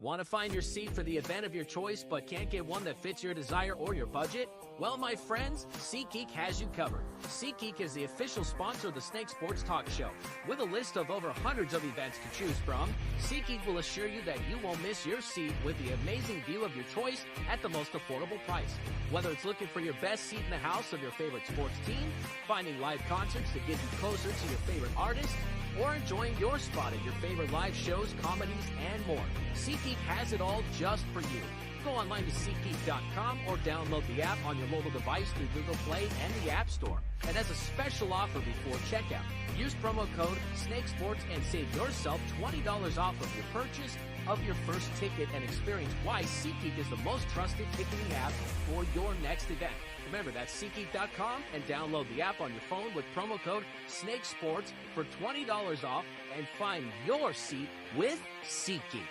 Want to find your seat for the event of your choice but can't get one that fits your desire or your budget? Well, my friends, SeatGeek has you covered. SeatGeek is the official sponsor of the Snake Sports Talk Show. With a list of over hundreds of events to choose from, SeatGeek will assure you that you won't miss your seat with the amazing view of your choice at the most affordable price. Whether it's looking for your best seat in the house of your favorite sports team, finding live concerts to get you closer to your favorite artist, or enjoying your spot at your favorite live shows, comedies, and more, SeatGeek has it all just for you. Go online to SeatGeek.com or download the app on your mobile device through Google Play and the App Store. And as a special offer before checkout, use promo code SNAKESPORTS and save yourself $20 off of your purchase of your first ticket and experience why SeatGeek is the most trusted ticketing app for your next event. Remember, that's SeatGeek.com and download the app on your phone with promo code SNAKESPORTS for $20 off and find your seat with SeatGeek.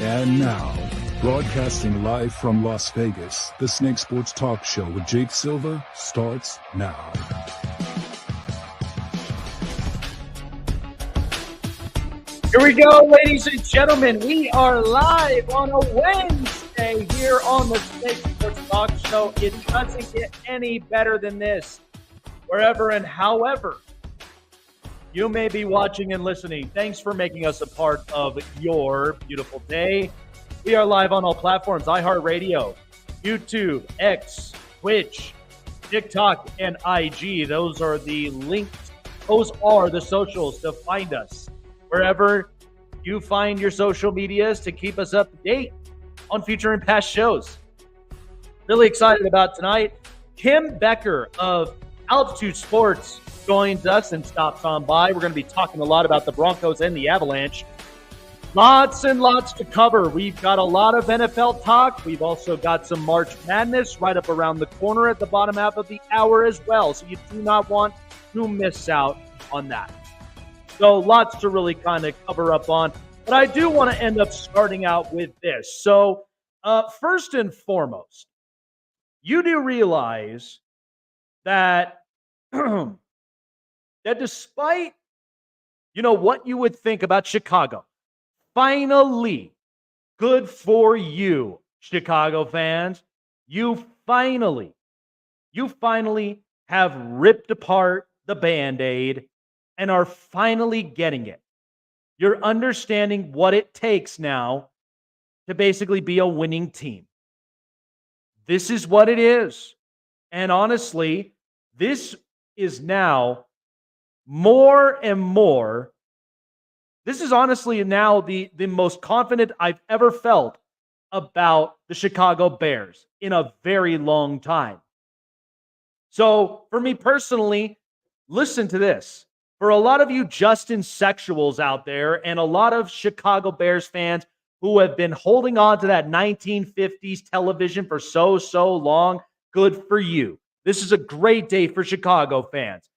And now, broadcasting live from Las Vegas, the Snake Sports Talk Show with Jake Silva starts now. Here we go, ladies and gentlemen. We are live on a Wednesday here on the Snake Sports Talk Show. It doesn't get any better than this. Wherever and however you may be watching and listening, thanks for making us a part of your beautiful day. We are live on all platforms: iHeartRadio, YouTube, X, Twitch, TikTok, and IG. Those are the links. Those are the socials to find us. Wherever you find your social medias to keep us up to date on future and past shows. Really excited about tonight. Kim Becker of Altitude Sports joins us and stops on by. We're going to be talking a lot about the Broncos and the Avalanche. Lots and lots to cover. We've got a lot of NFL talk. We've also got some March Madness right up around the corner at the bottom half of the hour as well. So you do not want to miss out on that. So lots to really kind of cover up on. But I do want to end up starting out with this. So first and foremost, you do realize that that despite, what you would think about Chicago, finally, good for you, Chicago fans, you finally have ripped apart the Band-Aid and are finally getting it. You're understanding what it takes now to basically be a winning team. This is what it is. And honestly, this is now more and more. This is honestly now the most confident I've ever felt about the Chicago Bears in a very long time. So for me personally, listen to this. For a lot of you Justin sexuals out there and a lot of Chicago Bears fans who have been holding on to that 1950s television for so long, good for you. This is a great day for Chicago fans.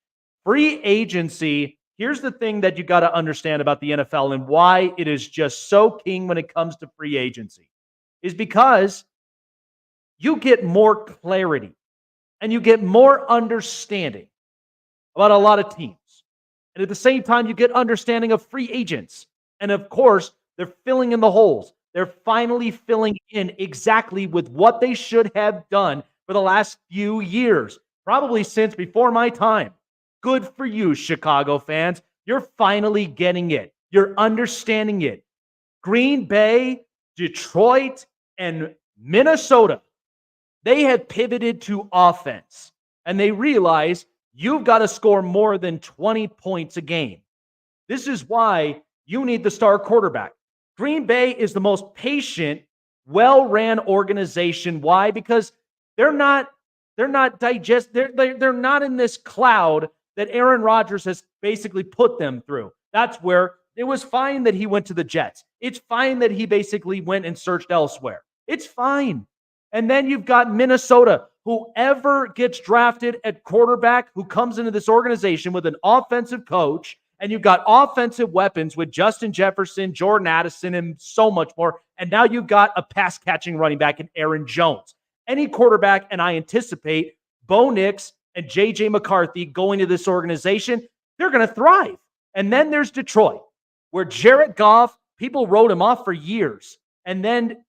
Free agency, here's the thing that you got to understand about the NFL and why it is just so king when it comes to free agency, is because you get more clarity and you get more understanding about a lot of teams. And at the same time, you get understanding of free agents. And of course, they're filling in the holes. They're finally filling in exactly with what they should have done for the last few years, probably since before my time. Good for you, Chicago fans. You're finally getting it. You're understanding it. Green Bay, Detroit, and Minnesota, they have pivoted to offense. And they realize you've got to score more than 20 points a game. This is why you need the star quarterback. Green Bay is the most patient, well-ran organization. Why? Because they're not in this cloud that Aaron Rodgers has basically put them through. That's where it was fine that he went to the Jets. It's fine that he basically went and searched elsewhere. It's fine. And then you've got Minnesota. Whoever gets drafted at quarterback who comes into this organization with an offensive coach, and you've got offensive weapons with Justin Jefferson, Jordan Addison, and so much more. And now you've got a pass-catching running back in Aaron Jones. Any quarterback, and I anticipate Bo Nix and J.J. McCarthy going to this organization, they're going to thrive. And then there's Detroit, where Jared Goff, people wrote him off for years. And then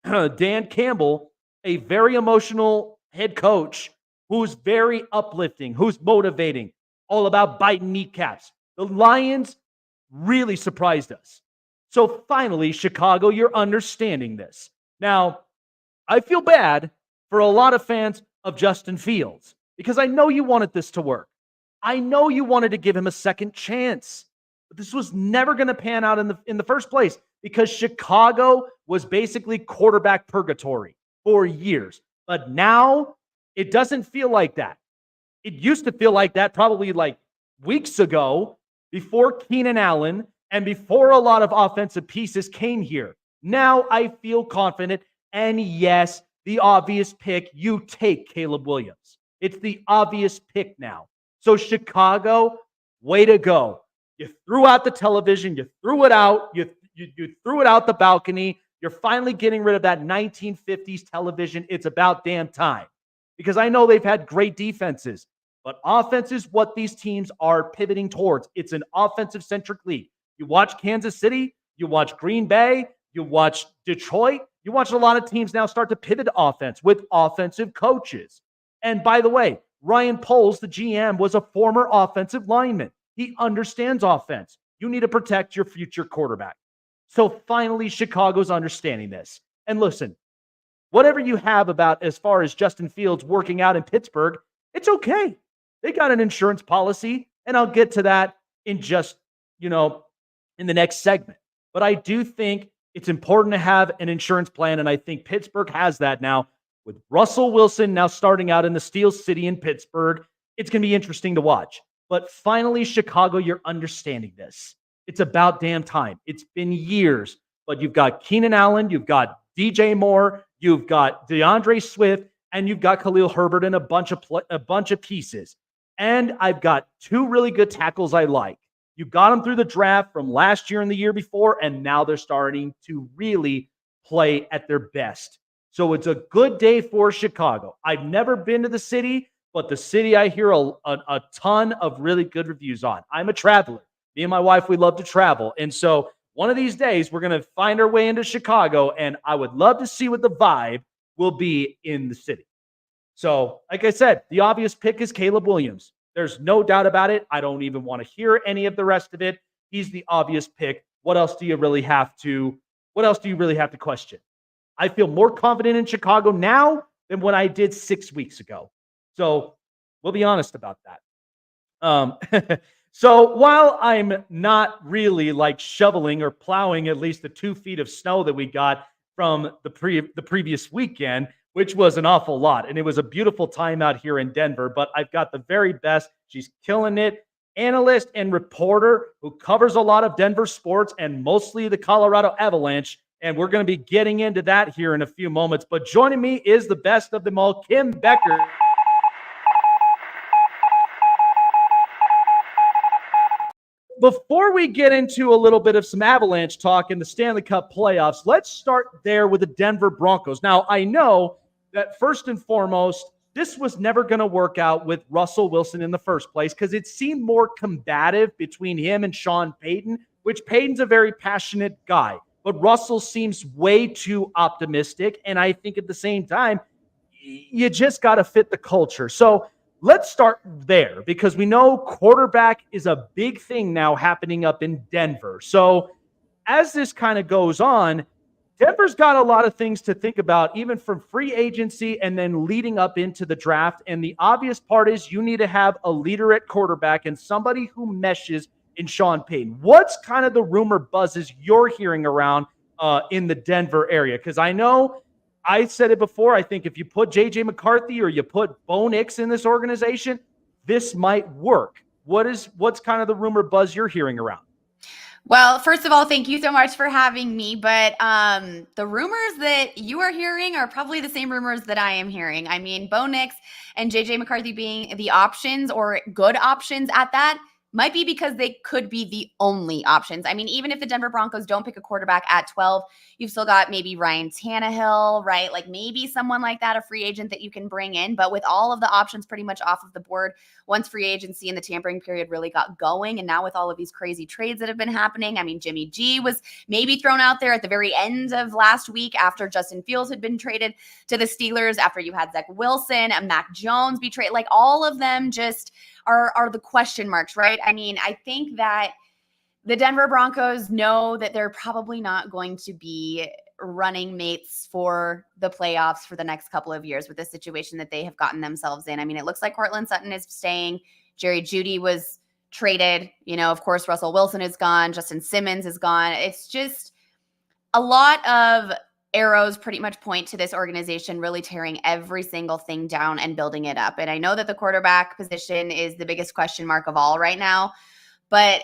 Dan Campbell, a very emotional head coach who's very uplifting, who's motivating, all about biting kneecaps. The Lions really surprised us. So finally, Chicago, you're understanding this. Now, I feel bad for a lot of fans of Justin Fields because I know you wanted this to work. I know you wanted to give him a second chance. But this was never going to pan out in the first place because Chicago was basically quarterback purgatory for years. But now it doesn't feel like that. It used to feel like that probably like weeks ago before Keenan Allen and before a lot of offensive pieces came here. Now I feel confident. And yes, the obvious pick, you take Caleb Williams. It's the obvious pick now. So Chicago, way to go. You threw out the television. You threw it out. You threw it out the balcony. You're finally getting rid of that 1950s television. It's about damn time. Because I know they've had great defenses, but offense is what these teams are pivoting towards. It's an offensive-centric league. You watch Kansas City, you watch Green Bay, you watch Detroit, you watch a lot of teams now start to pivot to offense with offensive coaches. And by the way, Ryan Poles, the GM, was a former offensive lineman. He understands offense. You need to protect your future quarterback. So finally, Chicago's understanding this. And listen, whatever you have about as far as Justin Fields working out in Pittsburgh, it's okay. They got an insurance policy, and I'll get to that in just, in the next segment. But I do think it's important to have an insurance plan, and I think Pittsburgh has that now. With Russell Wilson now starting out in the Steel City in Pittsburgh, it's going to be interesting to watch. But finally, Chicago, you're understanding this. It's about damn time. It's been years, but you've got Keenan Allen, you've got DJ Moore, you've got DeAndre Swift, and you've got Khalil Herbert and a bunch of pieces. And I've got two really good tackles I like. You got them through the draft from last year and the year before, and now they're starting to really play at their best. So it's a good day for Chicago. I've never been to the city, but the city I hear a ton of really good reviews on. I'm a traveler. Me and my wife, we love to travel. And so one of these days, we're going to find our way into Chicago, and I would love to see what the vibe will be in the city. So, like I said, the obvious pick is Caleb Williams. There's no doubt about it. I don't even want to hear any of the rest of it. He's the obvious pick. What else do you really have to question? I feel more confident in Chicago now than what I did 6 weeks ago. So we'll be honest about that. So while I'm not really like shoveling or plowing at least the 2 feet of snow that we got from the previous weekend, which was an awful lot, and it was a beautiful time out here in Denver, but I've got the very best. She's killing it. Analyst and reporter who covers a lot of Denver sports and mostly the Colorado Avalanche. And we're going to be getting into that here in a few moments. But joining me is the best of them all, Kim Becker. Before we get into a little bit of some Avalanche talk in the Stanley Cup playoffs, let's start there with the Denver Broncos. Now, I know that first and foremost, this was never going to work out with Russell Wilson in the first place because it seemed more combative between him and Sean Payton, which Payton's a very passionate guy. But Russell seems way too optimistic. And I think at the same time, you just got to fit the culture. So let's start there because we know quarterback is a big thing now happening up in Denver. So as this kind of goes on, Denver's got a lot of things to think about, even from free agency and then leading up into the draft. And the obvious part is you need to have a leader at quarterback and somebody who meshes in Sean Payton. What's kind of the rumor buzzes you're hearing around in the Denver area? Because I know I said it before. I think if you put J.J. McCarthy or you put Bo Nix in this organization, this might work. What's kind of the rumor buzz you're hearing around? Well, first of all, thank you so much for having me. But the rumors that you are hearing are probably the same rumors that I am hearing. I mean, Bo Nix and JJ McCarthy being the options or good options at that might be because they could be the only options. I mean, even if the Denver Broncos don't pick a quarterback at 12, you've still got maybe Ryan Tannehill, right? Like maybe someone like that, a free agent that you can bring in. But with all of the options pretty much off of the board, once free agency and the tampering period really got going, and now with all of these crazy trades that have been happening, I mean, Jimmy G was maybe thrown out there at the very end of last week after Justin Fields had been traded to the Steelers, after you had Zach Wilson and Mac Jones be traded. Like all of them just are the question marks, right? I mean, I think that the Denver Broncos know that they're probably not going to be running mates for the playoffs for the next couple of years with the situation that they have gotten themselves in. I mean, it looks like Cortland Sutton is staying. Jerry Jeudy was traded. You know, of course, Russell Wilson is gone. Justin Simmons is gone. It's just a lot of arrows pretty much point to this organization really tearing every single thing down and building it up. And I know that the quarterback position is the biggest question mark of all right now, but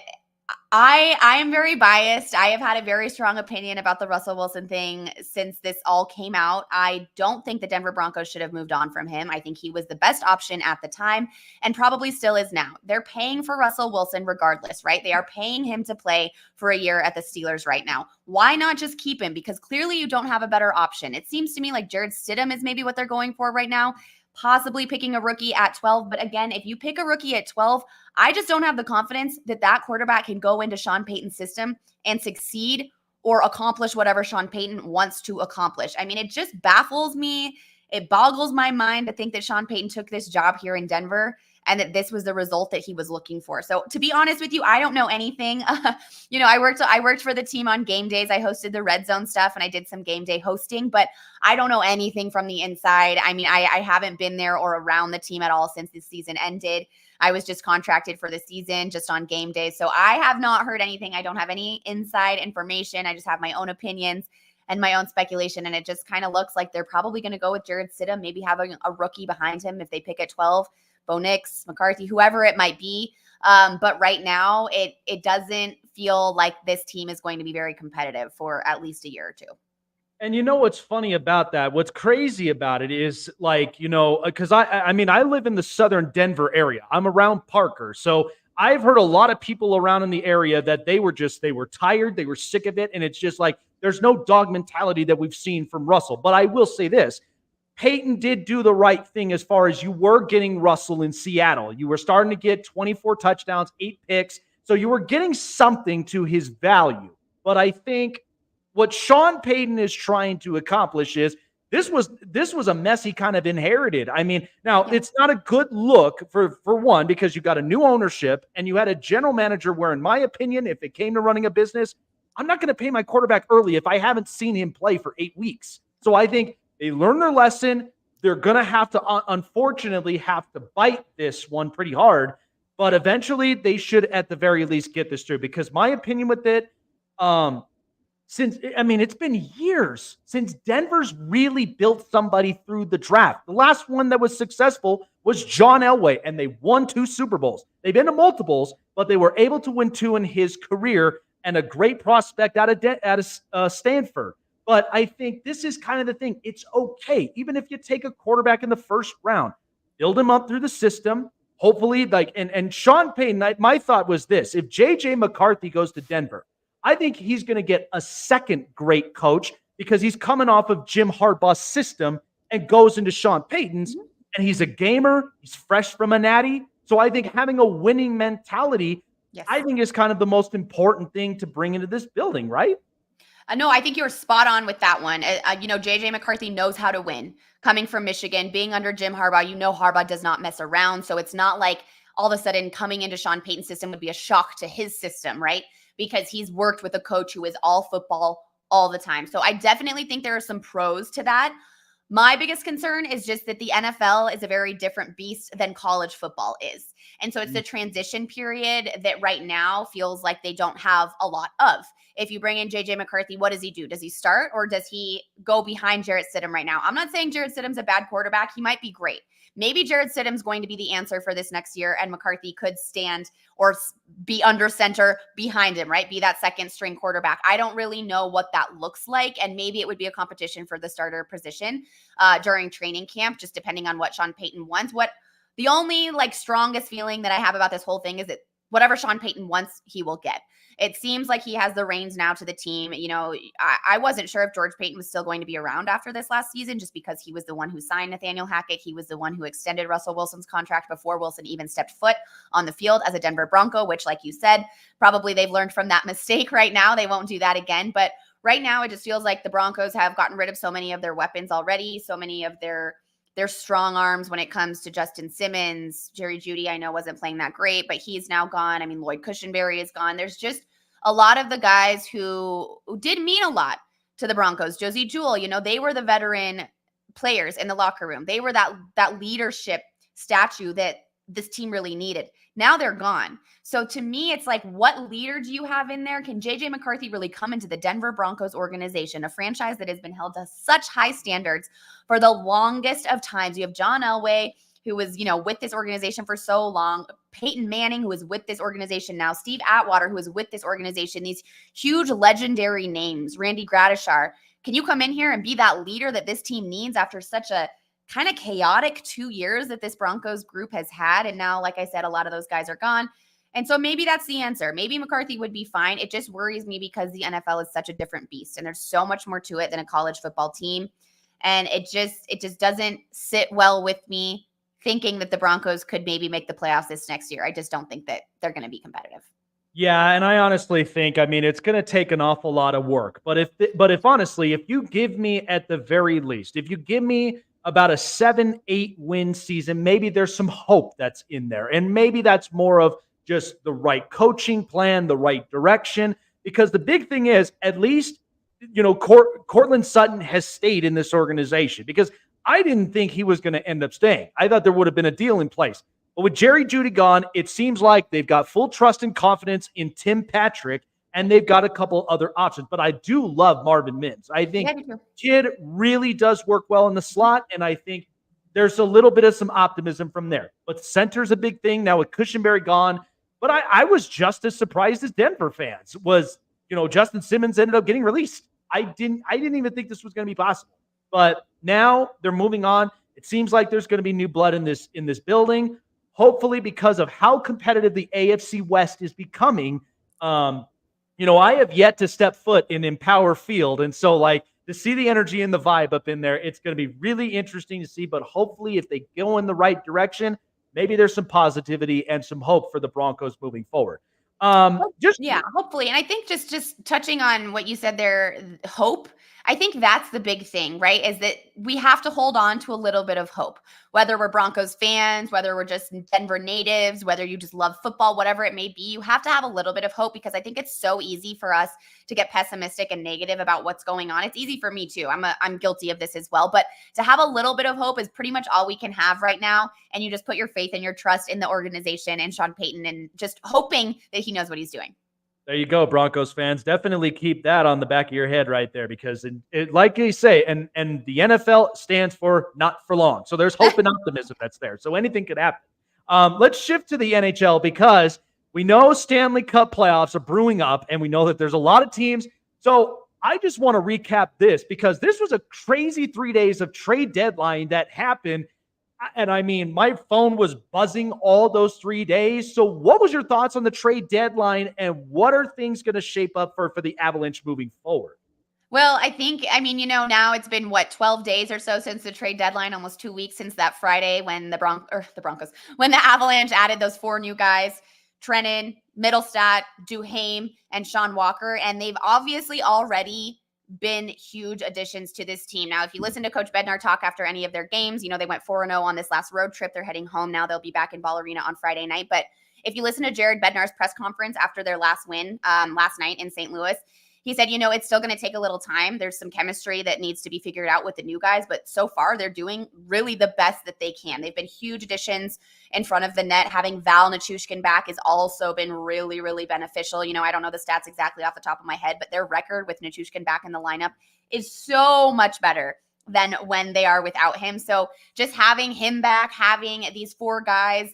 I am very biased. I have had a very strong opinion about the Russell Wilson thing since this all came out. I don't think the Denver Broncos should have moved on from him. I think he was the best option at the time and probably still is now. They're paying for Russell Wilson regardless, right? They are paying him to play for a year at the Steelers right now. Why not just keep him? Because clearly you don't have a better option. It seems to me like Jared Stidham is maybe what they're going for right now, possibly picking a rookie at 12. But again, if you pick a rookie at 12, I just don't have the confidence that that quarterback can go into Sean Payton's system and succeed or accomplish whatever Sean Payton wants to accomplish. I mean, it just baffles me. It boggles my mind to think that Sean Payton took this job here in Denver and that this was the result that he was looking for. So to be honest with you, I don't know anything. I worked for the team on game days. I hosted the Red Zone stuff and I did some game day hosting, but I don't know anything from the inside. I mean, I haven't been there or around the team at all since the season ended. I was just contracted for the season just on game days. So I have not heard anything. I don't have any inside information. I just have my own opinions and my own speculation. And it just kind of looks like they're probably going to go with Jared Stidham, maybe having a rookie behind him if they pick at 12, Bo Nix, McCarthy, whoever it might be. But right now, it doesn't feel like this team is going to be very competitive for at least a year or two. And you know what's funny about that? What's crazy about it is because I mean, I live in the southern Denver area. I'm around Parker. So I've heard a lot of people around in the area that they were tired. They were sick of it. And it's just like, there's no dog mentality that we've seen from Russell. But I will say this. Peyton did do the right thing as far as you were getting Russell in Seattle. You were starting to get 24 touchdowns, 8 picks. So you were getting something to his value. But I think what Sean Payton is trying to accomplish is this was a mess he kind of inherited. I mean, now it's not a good look for one, because you got a new ownership and you had a general manager where, in my opinion, if it came to running a business, I'm not going to pay my quarterback early if I haven't seen him play for 8 weeks. So I think they learned their lesson. They're going to have to, unfortunately, have to bite this one pretty hard. But eventually, they should, at the very least, get this through. Because my opinion with it, it's been years since Denver's really built somebody through the draft. The last one that was successful was John Elway, and they won 2 Super Bowls. They've been to multiples, but they were able to win 2 in his career, and a great prospect out of Stanford. But I think this is kind of the thing. It's okay, even if you take a quarterback in the first round, build him up through the system. Hopefully, and Sean Payton, my thought was this: if JJ McCarthy goes to Denver, I think he's going to get a second great coach, because he's coming off of Jim Harbaugh's system and goes into Sean Payton's, and he's a gamer. He's fresh from a natty. So I think having a winning mentality, I think, is kind of the most important thing to bring into this building, right? No, I think you're spot on with that one. JJ McCarthy knows how to win. Coming from Michigan, being under Jim Harbaugh, Harbaugh does not mess around. So it's not like all of a sudden coming into Sean Payton's system would be a shock to his system, right? Because he's worked with a coach who is all football all the time. So I definitely think there are some pros to that. My biggest concern is just that the NFL is a very different beast than college football is. And so it's the transition period that right now feels like they don't have a lot of. If you bring in JJ McCarthy, what does he do? Does he start, or does he go behind Jarrett Stidham right now. I'm not saying Jarrett Stidham's a bad quarterback. He might be great. Maybe Jarrett Stidham's going to be the answer for this next year, and McCarthy could stand or be under center behind him, right? Be that second string quarterback. I don't really know what that looks like, and maybe it would be a competition for the starter position during training camp, just depending on what Sean Payton wants. What the only strongest feeling that I have about this whole thing is that whatever Sean Payton wants, he will get. It seems like he has the reins now to the team. I wasn't sure if George Payton was still going to be around after this last season, just because he was the one who signed Nathaniel Hackett. He was the one who extended Russell Wilson's contract before Wilson even stepped foot on the field as a Denver Bronco, which, like you said, probably they've learned from that mistake right now. They won't do that again. But right now, it just feels like the Broncos have gotten rid of so many of their weapons already, so many of their strong arms when it comes to Justin Simmons. Jerry Jeudy, I know, wasn't playing that great, but he's now gone. I mean, Lloyd Cushenberry is gone. There's just a lot of the guys who did mean a lot to the Broncos. Josie Jewell, they were the veteran players in the locker room. They were that leadership statue that this team really needed. Now they're gone. So to me, it's like, what leader do you have in there? Can JJ McCarthy really come into the Denver Broncos organization, a franchise that has been held to such high standards for the longest of times? You have John Elway, who was, with this organization for so long, Peyton Manning, who is with this organization now, Steve Atwater, who is with this organization, these huge legendary names, Randy Gradishar. Can you come in here and be that leader that this team needs after such a kind of chaotic 2 years that this Broncos group has had? And now, like I said, a lot of those guys are gone. And so maybe that's the answer. Maybe McCarthy would be fine. It just worries me because the NFL is such a different beast, and there's so much more to it than a college football team. And it just doesn't sit well with me thinking that the Broncos could maybe make the playoffs this next year. I just don't think that they're going to be competitive. Yeah, and I honestly think, it's going to take an awful lot of work. But if honestly, if you give me at the very least, if you give me about a 7-8 win season, maybe there's some hope that's in there. And maybe that's more of just the right coaching plan, the right direction. Because the big thing is, at least, Cortland Sutton has stayed in this organization, because I didn't think he was going to end up staying. I thought there would have been a deal in place. But with Jerry Jeudy gone, it seems like they've got full trust and confidence in Tim Patrick, and they've got a couple other options. But I do love Marvin Mims. I think kid really does work well in the slot, and I think there's a little bit of some optimism from there. But center's a big thing now with Cushenberry gone. But I was just as surprised as Denver fans was, Justin Simmons ended up getting released. I didn't even think this was going to be possible. But now they're moving on. It seems like there's going to be new blood in this building. Hopefully, because of how competitive the AFC West is becoming. I have yet to step foot in Empower Field. And so, to see the energy and the vibe up in there, it's going to be really interesting to see. But hopefully, if they go in the right direction, maybe there's some positivity and some hope for the Broncos moving forward. Hopefully. And I think just touching on what you said there, hope, I think that's the big thing, right? Is that we have to hold on to a little bit of hope, whether we're Broncos fans, whether we're just Denver natives, whether you just love football, whatever it may be. You have to have a little bit of hope, because I think it's so easy for us to get pessimistic and negative about what's going on. It's easy for me too. I'm guilty of this as well. But to have a little bit of hope is pretty much all we can have right now. And you just put your faith and your trust in the organization and Sean Payton, and just hoping that he knows what he's doing. There you go, Broncos fans. Definitely keep that on the back of your head right there, because it like you say, and the NFL stands for not for long. So there's hope and optimism that's there. So anything could happen. Let's shift to the NHL, because we know Stanley Cup playoffs are brewing up, and we know that there's a lot of teams. So I just want to recap this, because this was a crazy 3 days of trade deadline that happened. And my phone was buzzing all those 3 days. So what was your thoughts on the trade deadline, and what are things going to shape up for the Avalanche moving forward? Well, I think, now it's been 12 days or so since the trade deadline, almost 2 weeks since that Friday when when the Avalanche added those 4 new guys, Trennan, Middlestat, Duhaime, and Sean Walker. And they've obviously already been huge additions to this team. Now, if you listen to Coach Bednar talk after any of their games, they went 4-0 on this last road trip. They're heading home now. They'll be back in Ball Arena on Friday night. But if you listen to Jared Bednar's press conference after their last win last night in St. Louis, he said, it's still going to take a little time. There's some chemistry that needs to be figured out with the new guys, but so far they're doing really the best that they can. They've been huge additions in front of the net. Having Val Nichushkin back has also been really, really beneficial. I don't know the stats exactly off the top of my head, but their record with Nichushkin back in the lineup is so much better than when they are without him. So just having him back, having these 4 guys,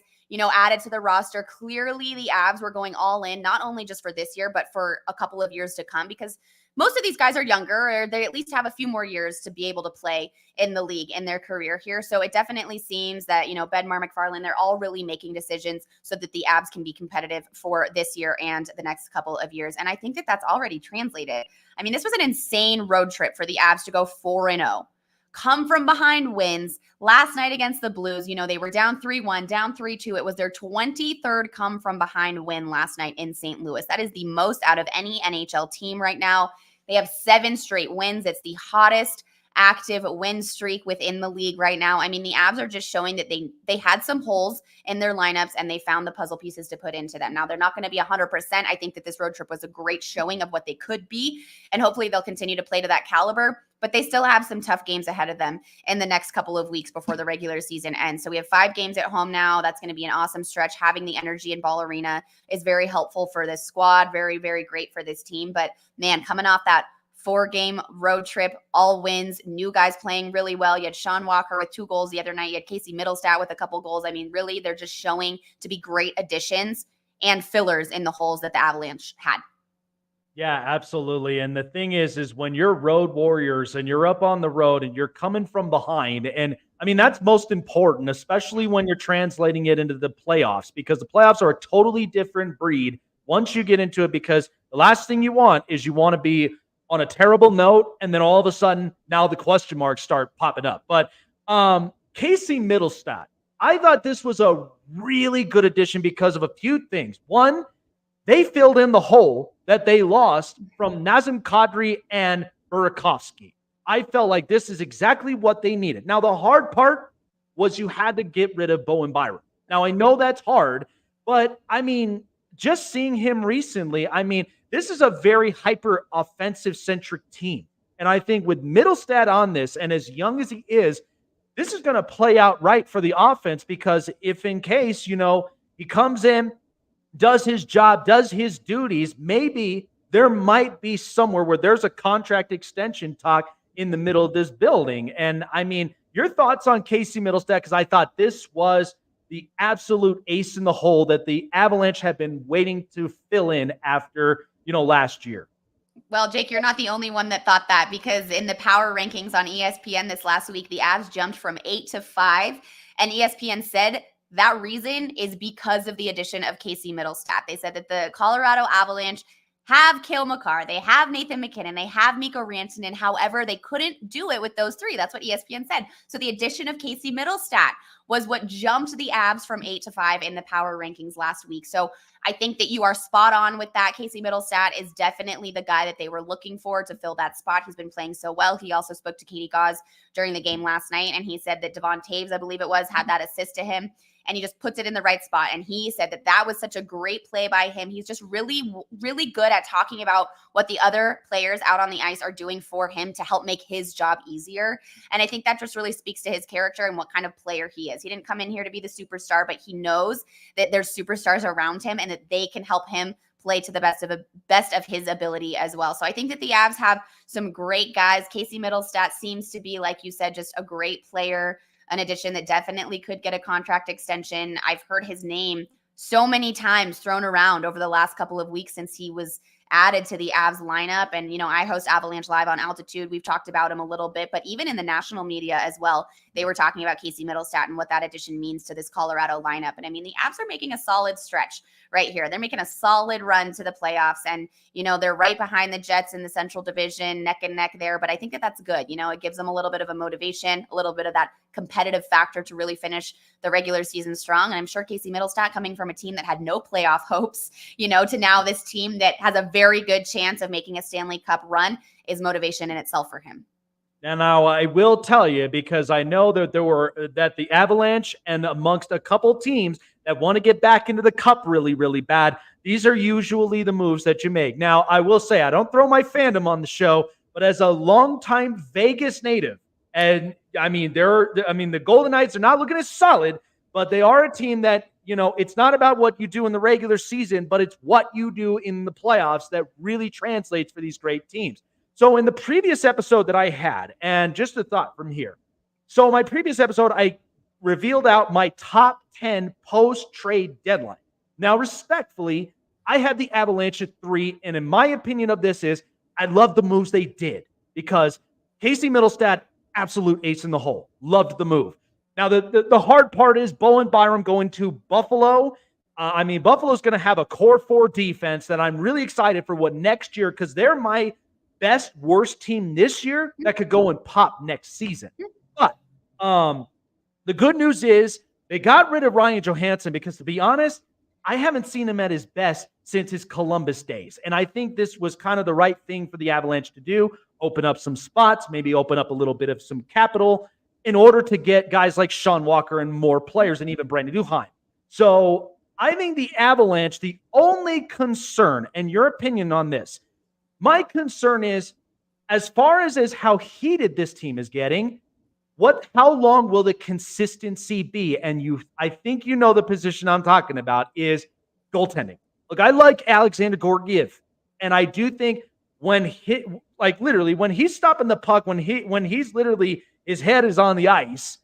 added to the roster, clearly the Avs were going all in, not only just for this year, but for a couple of years to come, because most of these guys are younger, or they at least have a few more years to be able to play in the league in their career here. So it definitely seems that, Bedmar, McFarland, they're all really making decisions so that the Avs can be competitive for this year and the next couple of years. And I think that that's already translated. I mean, this was an insane road trip for the Avs to go 4-0. Come from behind wins. Last night against the Blues, they were down 3-1, down 3-2. It was their 23rd come from behind win last night in St. Louis. That is the most out of any NHL team right now. They have 7 straight wins. It's the hottest active win streak within the league right now. I mean, the Avs are just showing that they had some holes in their lineups and they found the puzzle pieces to put into them. Now, they're not going to be 100%. I think that this road trip was a great showing of what they could be, and hopefully they'll continue to play to that caliber, but they still have some tough games ahead of them in the next couple of weeks before the regular season ends. So we have 5 games at home now. That's going to be an awesome stretch. Having the energy in Ball Arena is very helpful for this squad, very, very great for this team. But man, coming off that 4-game road trip, all wins, new guys playing really well. You had Sean Walker with 2 goals the other night. You had Casey Middlestat with a couple goals. I mean, really, they're just showing to be great additions and fillers in the holes that the Avalanche had. Yeah, absolutely. And the thing is when you're road warriors and you're up on the road and you're coming from behind, and I mean, that's most important, especially when you're translating it into the playoffs, because the playoffs are a totally different breed once you get into it, because the last thing you want to be on a terrible note, and then all of a sudden, now the question marks start popping up. But Casey Middlestat, I thought this was a really good addition because of a few things. One, they filled in the hole that they lost from Nazem Kadri and Burakovsky. I felt like this is exactly what they needed. Now, the hard part was you had to get rid of Bowen Byram. Now, I know that's hard, but I mean, just seeing him recently, I mean, this is a very hyper offensive centric team. And I think with Middlestat on this, and as young as he is, this is going to play out right for the offense, because if in case, he comes in, does his job, does his duties, maybe there might be somewhere where there's a contract extension talk in the middle of this building. And I mean, your thoughts on Casey Middlestat, because I thought this was the absolute ace in the hole that the Avalanche have been waiting to fill in after, last year. Well, Jake, you're not the only one that thought that, because in the power rankings on ESPN this last week, the Avs jumped from 8 to 5, and ESPN said that reason is because of the addition of Casey Middlestat. They said that the Colorado Avalanche have Cale Makar, they have Nathan McKinnon, they have Mikko Rantanen. However, they couldn't do it with those 3. That's what ESPN said. So the addition of Casey Middlestat was what jumped the Avs from 8 to 5 in the power rankings last week. So I think that you are spot on with that. Casey Middlestat is definitely the guy that they were looking for to fill that spot. He's been playing so well. He also spoke to Katie Gauze during the game last night, and he said that Devon Taves, I believe it was, had that assist to him, and he just puts it in the right spot. And he said that that was such a great play by him. He's just really, really good at talking about what the other players out on the ice are doing for him to help make his job easier. And I think that just really speaks to his character and what kind of player he is. He didn't come in here to be the superstar, but he knows that there's superstars around him and that they can help him play to the best of his ability as well. So I think that the Avs have some great guys. Casey Middlestat seems to be, like you said, just a great player, an addition that definitely could get a contract extension. I've heard his name so many times thrown around over the last couple of weeks since he was added to the Avs lineup. And, I host Avalanche Live on Altitude. We've talked about him a little bit, but even in the national media as well, they were talking about Casey Middlestat and what that addition means to this Colorado lineup. And I mean, the Avs are making a solid stretch right here. They're making a solid run to the playoffs, and, they're right behind the Jets in the Central Division, neck and neck there. But I think that that's good. It gives them a little bit of a motivation, a little bit of that competitive factor to really finish the regular season strong. And I'm sure Casey Middlestat, coming from a team that had no playoff hopes, to now this team that has a very good chance of making a Stanley Cup run, is motivation in itself for him. And now I will tell you, because I know that that the Avalanche, and amongst a couple teams that want to get back into the cup really, really bad, these are usually the moves that you make. Now, I will say, I don't throw my fandom on the show, but as a longtime Vegas native, and the Golden Knights are not looking as solid, but they are a team that, it's not about what you do in the regular season, but it's what you do in the playoffs that really translates for these great teams. So in the previous episode that I had, and just a thought from here. So my previous episode, I revealed out my top 10 post-trade deadline. Now, respectfully, I had the Avalanche at 3, and in my opinion of this is, I love the moves they did because Casey Middlestat, absolute ace in the hole. Loved the move. Now, the hard part is Bo and Byram going to Buffalo. Buffalo's going to have a core 4 defense that I'm really excited for what next year, because they're my best, worst team this year that could go and pop next season. But the good news is they got rid of Ryan Johansson because, to be honest, I haven't seen him at his best since his Columbus days. And I think this was kind of the right thing for the Avalanche to do. Open up some spots, maybe open up a little bit of some capital in order to get guys like Sean Walker and more players, and even Brandon Duheim. So I think the Avalanche, the only concern, and your opinion on this, my concern is, as far as how heated this team is getting, how long will the consistency be? And I think the position I'm talking about is goaltending. Look, I like Alexander Georgiev, and I do think when he's stopping the puck, when he's literally his head is on the ice,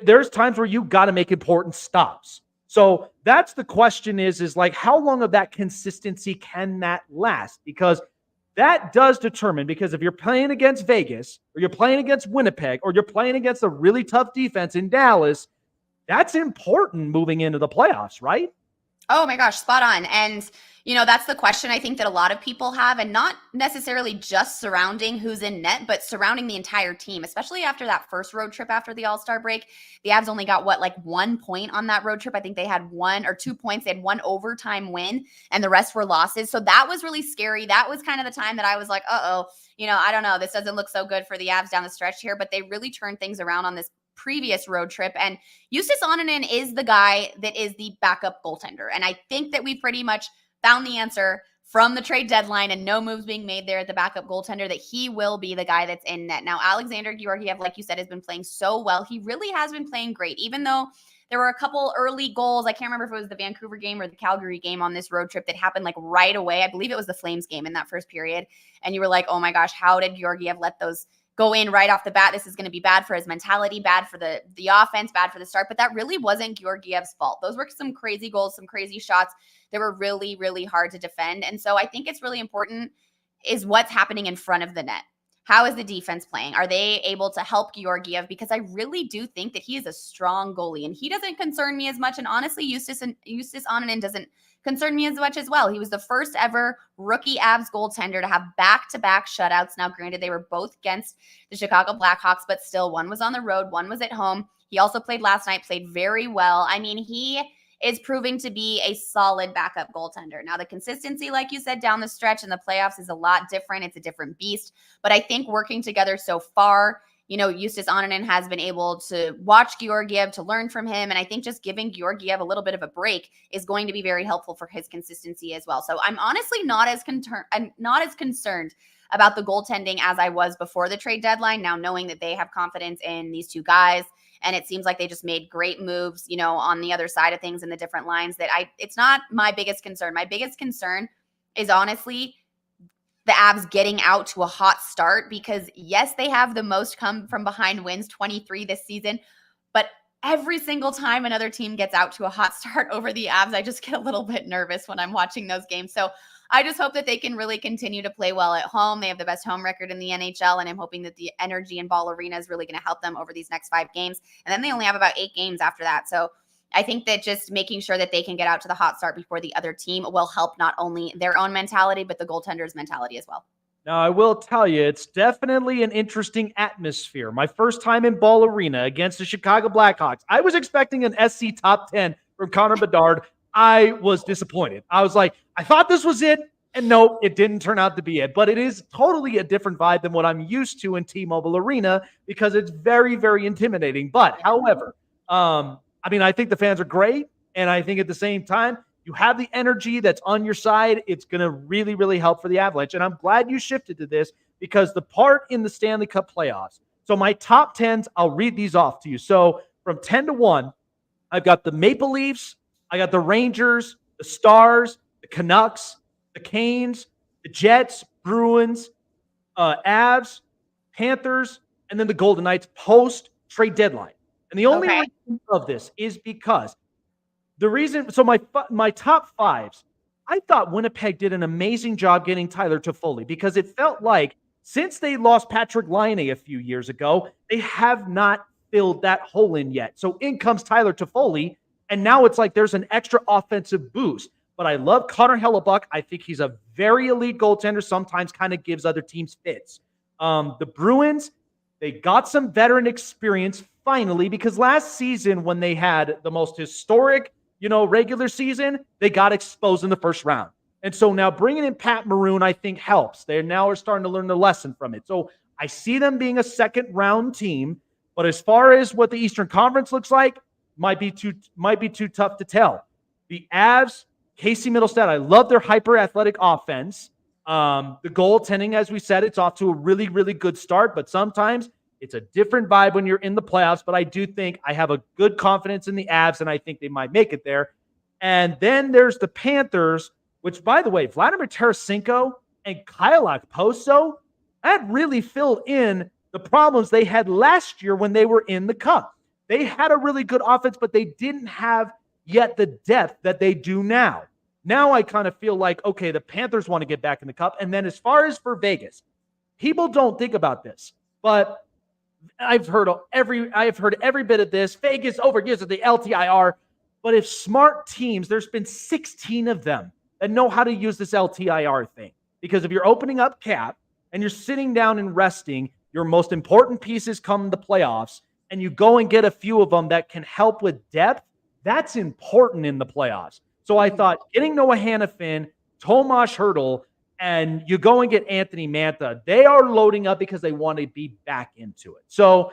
there's times where you got to make important stops. So that's the question is how long of that consistency can that last? Because that does determine, because if you're playing against Vegas, or you're playing against Winnipeg, or you're playing against a really tough defense in Dallas, that's important moving into the playoffs, right? Oh my gosh, spot on. And, that's the question I think that a lot of people have, and not necessarily just surrounding who's in net, but surrounding the entire team, especially after that first road trip after the All-Star break. The Avs only got 1 point on that road trip. I think they had 1 or 2 points. They had 1 overtime win, and the rest were losses. So that was really scary. That was kind of the time that I was like, I don't know. This doesn't look so good for the Avs down the stretch here, but they really turned things around on this previous road trip. And Justus Onanen is the guy that is the backup goaltender. And I think that we pretty much found the answer from the trade deadline, and no moves being made there at the backup goaltender, that he will be the guy that's in net. Now, Alexander Georgiev, like you said, has been playing so well. He really has been playing great, even though there were a couple early goals. I can't remember if it was the Vancouver game or the Calgary game on this road trip that happened right away. I believe it was the Flames game in that first period. And you were like, oh my gosh, how did Georgiev let those go in right off the bat? This is going to be bad for his mentality, bad for the offense, bad for the start. But that really wasn't Georgiev's fault. Those were some crazy goals, some crazy shots. They were really, really hard to defend. And so I think it's really important is what's happening in front of the net. How is the defense playing? Are they able to help Georgiev? Because I really do think that he is a strong goalie, and he doesn't concern me as much. And honestly, Justus Onanen doesn't concern me as much as well. He was the first ever rookie Avs goaltender to have back-to-back shutouts. Now, granted, they were both against the Chicago Blackhawks, but still, one was on the road, one was at home. He also played last night, played very well. He is proving to be a solid backup goaltender. Now, the consistency, like you said, down the stretch in the playoffs is a lot different. It's a different beast. But I think working together so far, Justus Onanen has been able to watch Georgiev, to learn from him. And I think just giving Georgiev a little bit of a break is going to be very helpful for his consistency as well. So I'm honestly not as concerned about the goaltending as I was before the trade deadline. Now, knowing that they have confidence in these two guys, and it seems like they just made great moves, on the other side of things in the different lines, it's not my biggest concern. My biggest concern is honestly the Avs getting out to a hot start, because yes, they have the most come from behind wins, 23 this season, but every single time another team gets out to a hot start over the Avs, I just get a little bit nervous when I'm watching those games. So I just hope that they can really continue to play well at home. They have the best home record in the NHL, and I'm hoping that the energy in Ball Arena is really going to help them over these next 5 games. And then they only have about 8 games after that. So I think that just making sure that they can get out to the hot start before the other team will help not only their own mentality, but the goaltender's mentality as well. Now, I will tell you, it's definitely an interesting atmosphere. My first time in Ball Arena against the Chicago Blackhawks, I was expecting an SC top 10 from Connor Bedard. I was disappointed. I was like, I thought this was it. And no, it didn't turn out to be it. But it is totally a different vibe than what I'm used to in T-Mobile Arena, because it's very, very intimidating. But however, I think the fans are great. And I think at the same time, You have the energy that's on your side. It's going to really, really help for the Avalanche. And I'm glad you shifted to this because the part in the Stanley Cup playoffs. So my top 10s, I'll read these off to you. So from 10 to 1, I've got the Maple Leafs, I got the Rangers, the Stars, the Canucks, the Canes, the Jets, Bruins, Avs, Panthers, and then the Golden Knights post trade deadline. And the only reason of this is because the reason, so my top fives, I thought Winnipeg did an amazing job getting Tyler Toffoli because it felt like since they lost Patrick Laine a few years ago, they have not filled that hole in yet. So in comes Tyler Toffoli, and now it's like there's an extra offensive boost. But I love Connor Hellebuck. I think he's a very elite goaltender, sometimes kind of gives other teams fits. The Bruins, they got some veteran experience finally because last season when they had the most historic, regular season, they got exposed in the first round. And so now bringing in Pat Maroon, I think helps. They now are starting to learn the lesson from it. So I see them being a second round team, but as far as what the Eastern Conference looks like, might be too tough to tell. The Avs, Casey Middlestat, I love their hyper athletic offense. The goaltending, as we said, it's off to a really, really good start, but sometimes it's a different vibe when you're in the playoffs. But I do think I have a good confidence in the Avs, and I think they might make it there. And then there's the Panthers, which, by the way, Vladimir Tarasenko and Kyle Okposo, that really filled in the problems they had last year when they were in the Cup. They had a really good offense, but they didn't have yet the depth that they do now. Now I kind of feel like, okay, the Panthers want to get back in the Cup. And then as far as for Vegas, people don't think about this, but I've heard every bit of this. Vegas overgives at the LTIR. But if smart teams, there's been 16 of them that know how to use this LTIR thing. Because if you're opening up cap and you're sitting down and resting, your most important pieces come the playoffs, and you go and get a few of them that can help with depth, that's important in the playoffs. So I thought getting Noah Hannafin, Tomas Hertl, and you go and get Anthony Mantha, they are loading up because they want to be back into it. So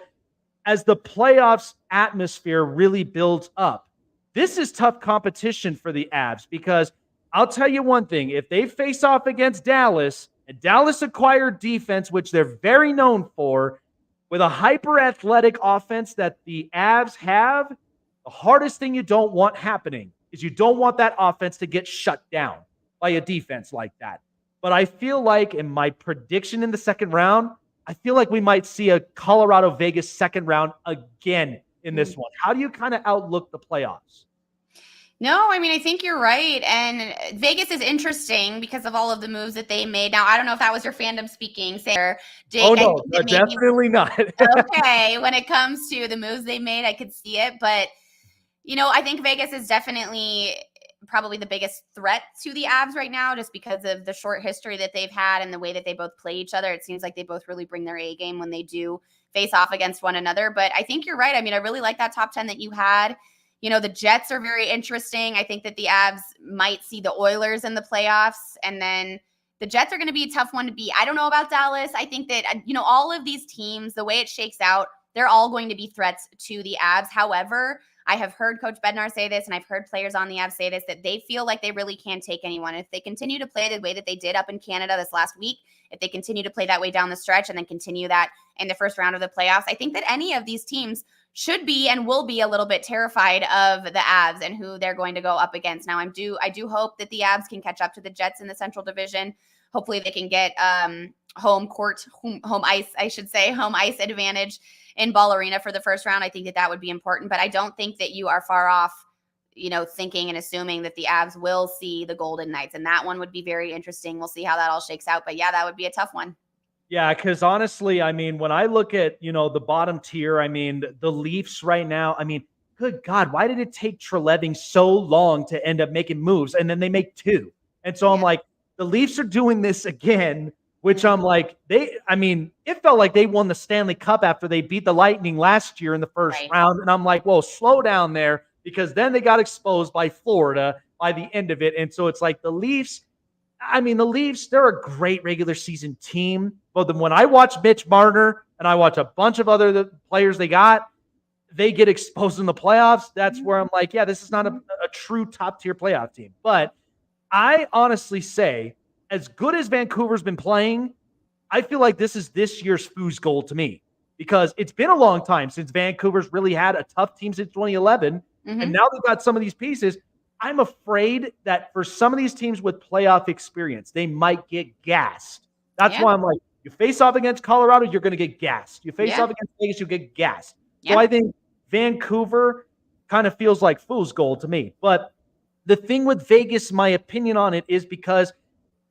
as the playoffs atmosphere really builds up, this is tough competition for the Avs because I'll tell you one thing. If they face off against Dallas, and Dallas acquired defense, which they're very known for, with a hyper-athletic offense that the Avs have, the hardest thing you don't want happening is you don't want that offense to get shut down by a defense like that. But I feel like in my prediction in the second round, I feel like we might see a Colorado-Vegas second round again in this one. How do you kind of outlook the playoffs? No, I mean, I think you're right. And Vegas is interesting because of all of the moves that they made. Now, I don't know if that was your fandom speaking, Sarah. Oh, no, definitely not. Okay, when it comes to the moves they made, I could see it. But, I think Vegas is definitely probably the biggest threat to the Avs right now just because of the short history that they've had and the way that they both play each other. It seems like they both really bring their A game when they do face off against one another. But I think you're right. I mean, I really like that top 10 that you had. The Jets are very interesting. I think that the Avs might see the Oilers in the playoffs, and then the Jets are going to be a tough one to beat. I don't know about Dallas. I think that, all of these teams, the way it shakes out, they're all going to be threats to the Avs. However, I have heard Coach Bednar say this, and I've heard players on the Avs say this, that they feel like they really can't take anyone. If they continue to play the way that they did up in Canada this last week, if they continue to play that way down the stretch and then continue that in the first round of the playoffs, I think that any of these teams should be and will be a little bit terrified of the Avs and who they're going to go up against. Now, I do hope that the Avs can catch up to the Jets in the Central Division. Hopefully they can get home ice advantage in Ball Arena for the first round. I think that would be important, but I don't think that you are far off, thinking and assuming that the Avs will see the Golden Knights, and that one would be very interesting. We'll see how that all shakes out, but yeah, that would be a tough one. Yeah, because honestly, I mean, when I look at, the bottom tier, I mean, the Leafs right now, I mean, good God, why did it take Treleving so long to end up making moves? And then they make two. And so I'm like, the Leafs are doing this again, which I'm like, it felt like they won the Stanley Cup after they beat the Lightning last year in the first round. And I'm like, whoa, slow down there, because then they got exposed by Florida by the end of it. And so it's like the Leafs, they're a great regular season team. But then when I watch Mitch Marner and I watch a bunch of other players they get exposed in the playoffs. That's where I'm like, yeah, this is not a true top-tier playoff team. But I honestly say, as good as Vancouver's been playing, I feel like this is this year's foos goal to me, because it's been a long time since Vancouver's really had a tough team since 2011. And now they've got some of these pieces. I'm afraid that for some of these teams with playoff experience, they might get gassed. That's why I'm like, you face off against Colorado, you're going to get gassed. You face off against Vegas, you get gassed. So I think Vancouver kind of feels like fool's gold to me. But the thing with Vegas, my opinion on it is because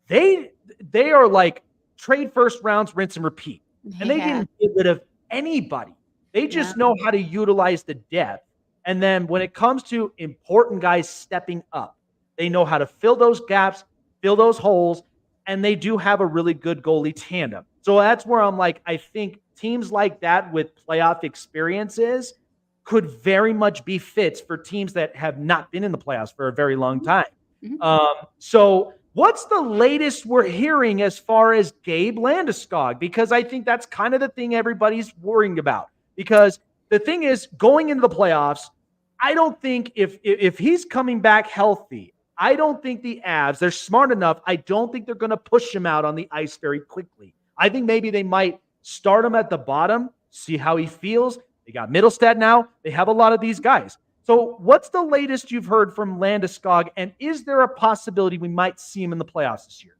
they are like trade first rounds, rinse and repeat. And they didn't get rid of anybody. They just know how to utilize the depth. And then when it comes to important guys stepping up, they know how to fill those gaps, fill those holes, and they do have a really good goalie tandem. So that's where I'm like, I think teams like that with playoff experiences could very much be fits for teams that have not been in the playoffs for a very long time. So what's the latest we're hearing as far as Gabe Landeskog? Because I think that's kind of the thing everybody's worrying about. Because the thing is, going into the playoffs, I don't think if he's coming back healthy, I don't think the Avs, they're smart enough. I don't think they're going to push him out on the ice very quickly. I think maybe they might start him at the bottom, see how he feels. They got Middlestat now. They have a lot of these guys. So what's the latest you've heard from Landeskog, and is there a possibility we might see him in the playoffs this year?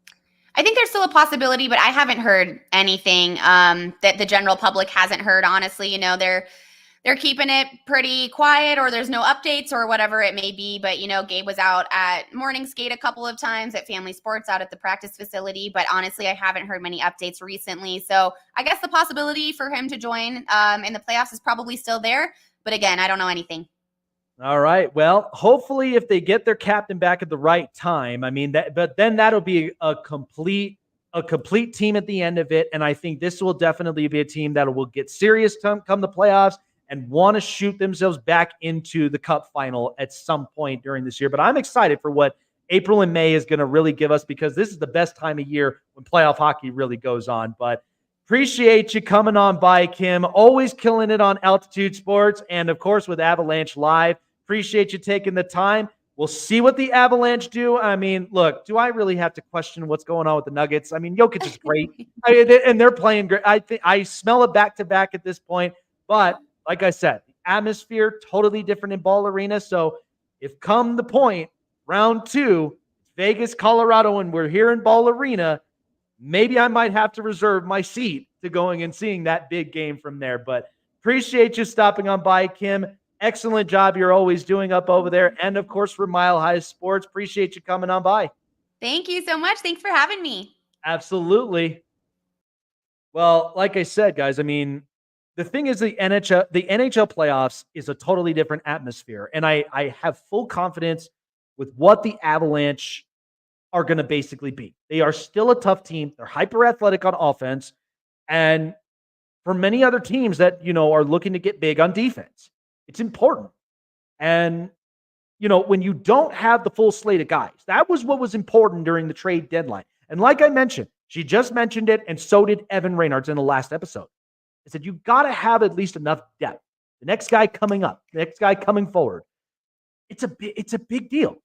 I think there's still a possibility, but I haven't heard anything that the general public hasn't heard, honestly. You know, they're keeping it pretty quiet, or there's no updates or whatever it may be. But, you know, Gabe was out at morning skate a couple of times at Family Sports out at the practice facility. But honestly, I haven't heard many updates recently. So I guess the possibility for him to join in the playoffs is probably still there. But again, I don't know anything. All right. Well, hopefully if they get their captain back at the right time, but then that'll be a complete team at the end of it. And I think this will definitely be a team that will get serious come the playoffs and want to shoot themselves back into the cup final at some point during this year. But I'm excited for what April and May is going to really give us, because this is the best time of year when playoff hockey really goes on. But appreciate you coming on by, Kim. Always killing it on Altitude Sports and, of course, with Avalanche Live. Appreciate you taking the time. We'll see what the Avalanche do. I mean, look, do I really have to question what's going on with the Nuggets? I mean, Jokic is great, and they're playing great. I think I smell a back-to-back at this point. But like I said, the atmosphere totally different in Ball Arena. So if come the point, round 2, Vegas, Colorado, and we're here in Ball Arena, maybe I might have to reserve my seat to going and seeing that big game from there. But appreciate you stopping on by, Kim. Excellent job you're always doing up over there. And, of course, for Mile High Sports, appreciate you coming on by. Thank you so much. Thanks for having me. Absolutely. Well, like I said, guys, I mean, the thing is the NHL playoffs is a totally different atmosphere. And I have full confidence with what the Avalanche are going to basically be. They are still a tough team. They're hyper athletic on offense. And for many other teams that, you know, are looking to get big on defense, it's important. And, you know, when you don't have the full slate of guys, that was what was important during the trade deadline. And like I mentioned, she just mentioned it, and so did Evan Reynolds in the last episode. I said, you got to have at least enough depth. The next guy coming up, the next guy coming forward, it's a big deal.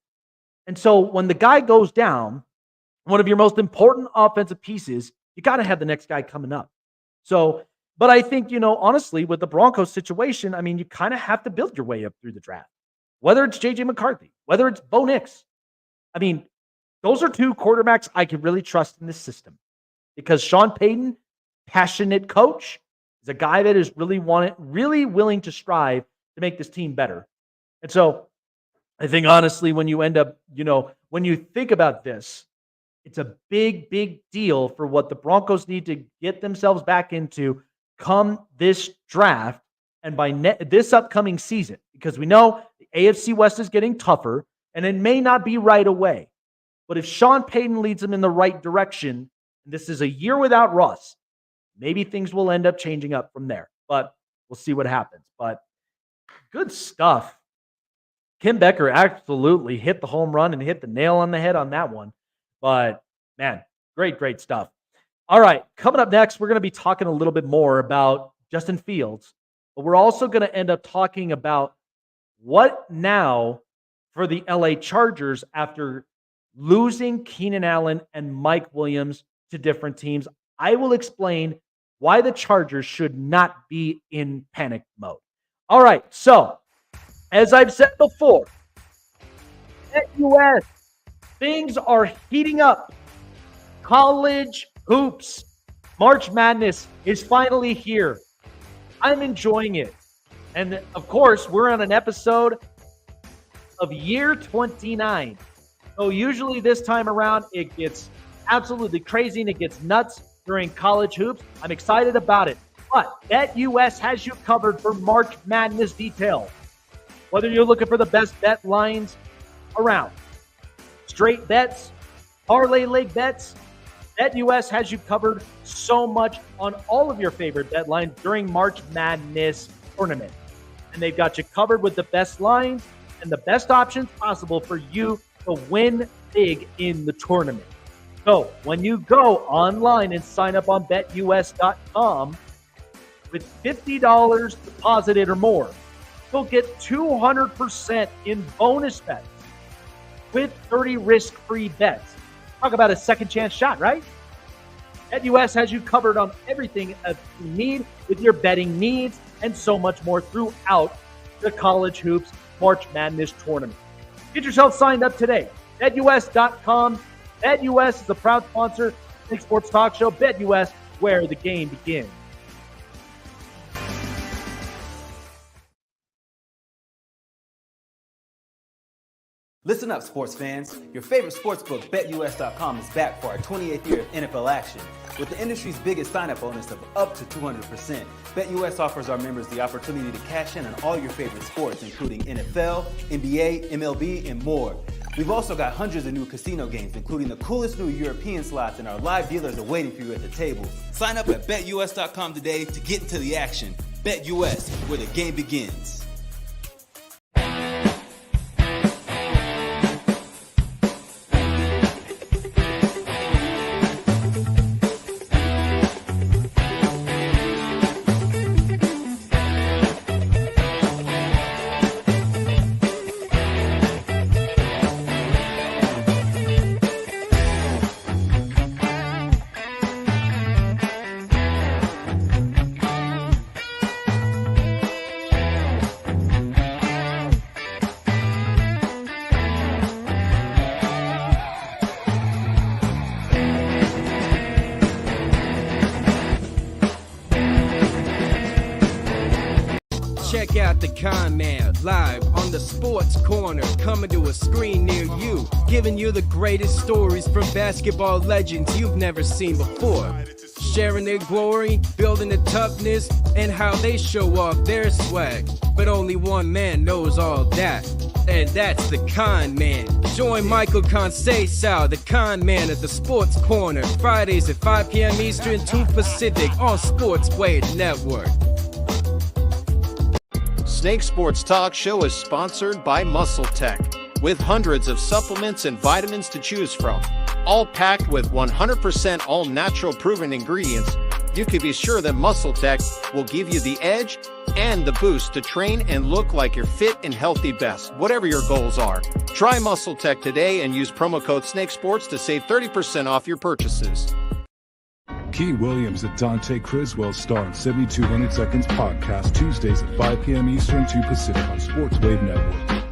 And so when the guy goes down, one of your most important offensive pieces, you got to have the next guy coming up. So, but I think, you know, honestly, with the Broncos situation, I mean, you kind of have to build your way up through the draft. Whether it's J.J. McCarthy, whether it's Bo Nix. I mean, those are two quarterbacks I can really trust in this system, because Sean Payton, passionate coach, is a guy that is really willing to strive to make this team better. And so I think, honestly, when you end up, you know, when you think about this, it's a big, big deal for what the Broncos need to get themselves back into come this draft and by this upcoming season, because we know the AFC West is getting tougher, and it may not be right away. But if Sean Payton leads them in the right direction, and this is a year without Russ, maybe things will end up changing up from there. But we'll see what happens. But good stuff. Kim Becker absolutely hit the home run and hit the nail on the head on that one. But, man, great stuff. All right, coming up next, we're going to be talking a little bit more about Justin Fields, but we're also going to end up talking about what now for the LA Chargers after losing Keenan Allen and Mike Williams to different teams. I will explain why the Chargers should not be in panic mode. All right, so as I've said before, BetUS, things are heating up. College hoops. March Madness is finally here. I'm enjoying it. And of course, we're on an episode of year 29. So usually this time around, it gets absolutely crazy and it gets nuts during college hoops. I'm excited about it. But BetUS has you covered for March Madness details. Whether you're looking for the best bet lines around, straight bets, parlay leg bets, BetUS has you covered so much on all of your favorite bet lines during March Madness tournament. And they've got you covered with the best lines and the best options possible for you to win big in the tournament. So when you go online and sign up on BetUS.com with $50 deposited or more, you'll get 200% in bonus bets with 30 risk-free bets. Talk about a second chance shot, right? BetUS has you covered on everything that you need with your betting needs and so much more throughout the College Hoops March Madness tournament. Get yourself signed up today. BetUS.com. BetUS is the proud sponsor of the Sports Talk Show. BetUS, where the game begins. Listen up, sports fans. Your favorite sportsbook, BetUS.com, is back for our 28th year of NFL action. With the industry's biggest sign-up bonus of up to 200%, BetUS offers our members the opportunity to cash in on all your favorite sports, including NFL, NBA, MLB, and more. We've also got hundreds of new casino games, including the coolest new European slots, and our live dealers are waiting for you at the table. Sign up at BetUS.com today to get into the action. BetUS, where the game begins. Check out the Con Man live on the Sports Corner, coming to a screen near you, giving you the greatest stories from basketball legends you've never seen before, sharing their glory, building the toughness, and how they show off their swag. But only one man knows all that, and that's the Con Man. Join Michael Conceição, the Con Man, at the Sports Corner, Fridays at 5 p.m. Eastern, 2 Pacific on Sports Wave Network. Snake Sports Talk Show is sponsored by Muscle Tech, with hundreds of supplements and vitamins to choose from, all packed with 100% all-natural proven ingredients. You can be sure that Muscle Tech will give you the edge and the boost to train and look like your fit and healthy best, whatever your goals are. Try Muscle Tech today and use promo code SNAKESPORTS to save 30% off your purchases. Key Williams and Dante Criswell star in 7200 Seconds podcast Tuesdays at 5 p.m. Eastern, 2 Pacific on Sports Wave Network.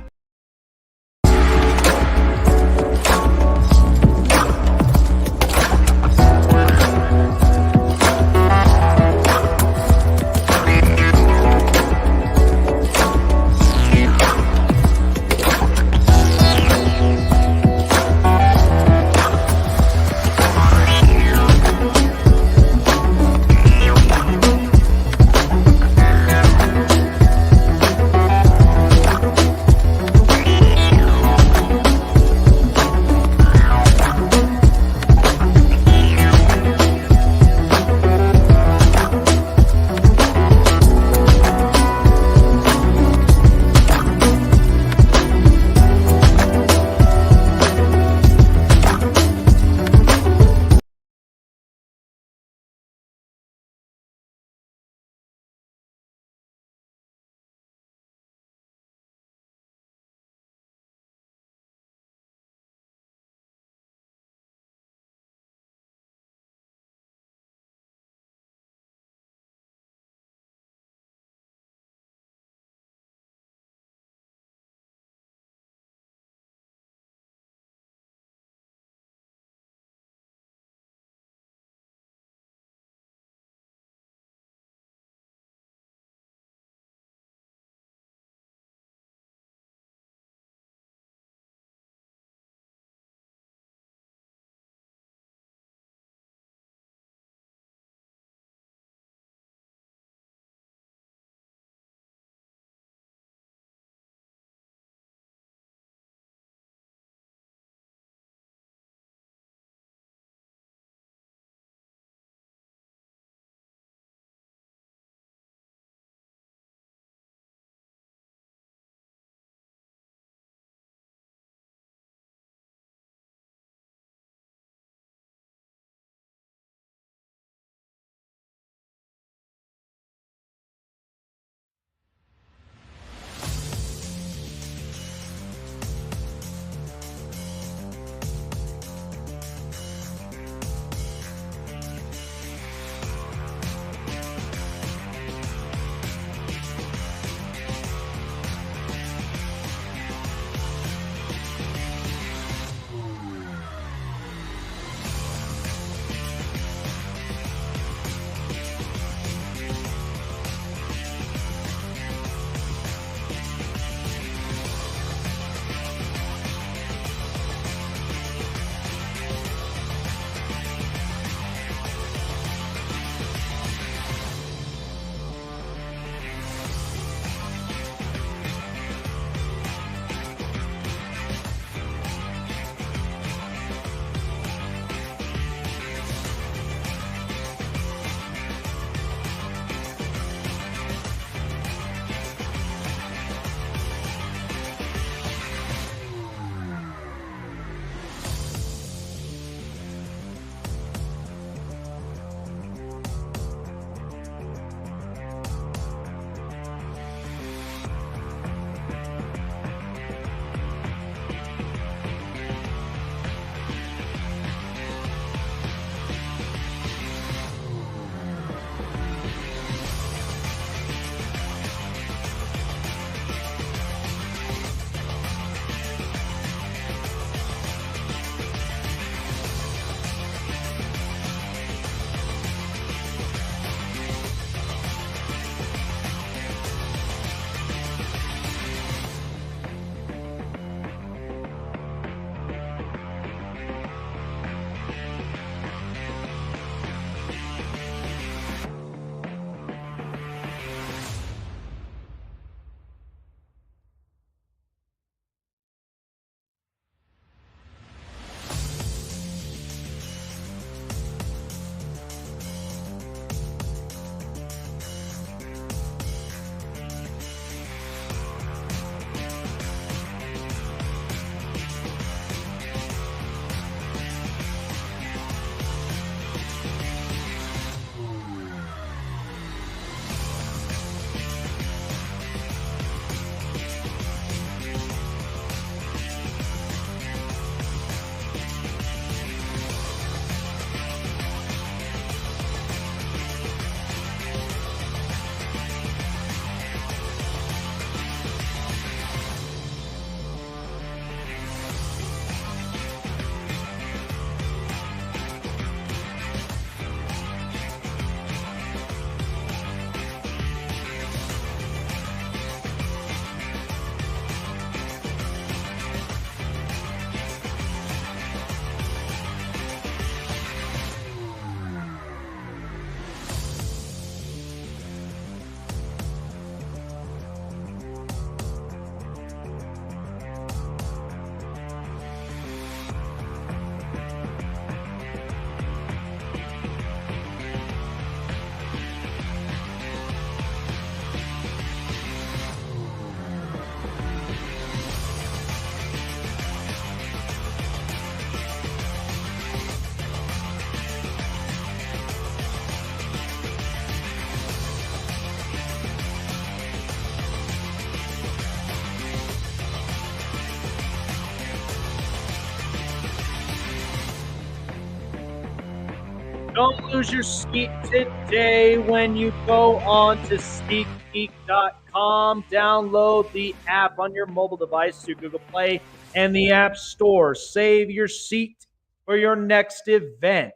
Don't lose your seat today when you go on to SeatGeek.com. Download the app on your mobile device through Google Play and the App Store. Save your seat for your next event.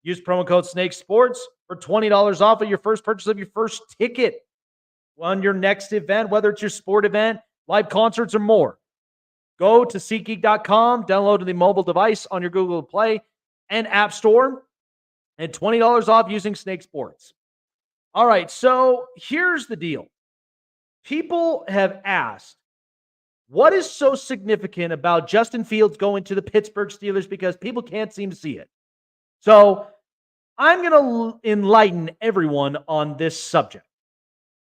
Use promo code SNAKESPORTS for $20 off of your first purchase of your first ticket on your next event, whether it's your sport event, live concerts, or more. Go to SeatGeek.com, download the mobile device on your Google Play and App Store, and $20 off using Snake Sports. All right, so here's the deal. People have asked, what is so significant about Justin Fields going to the Pittsburgh Steelers, because people can't seem to see it. So I'm going to enlighten everyone on this subject,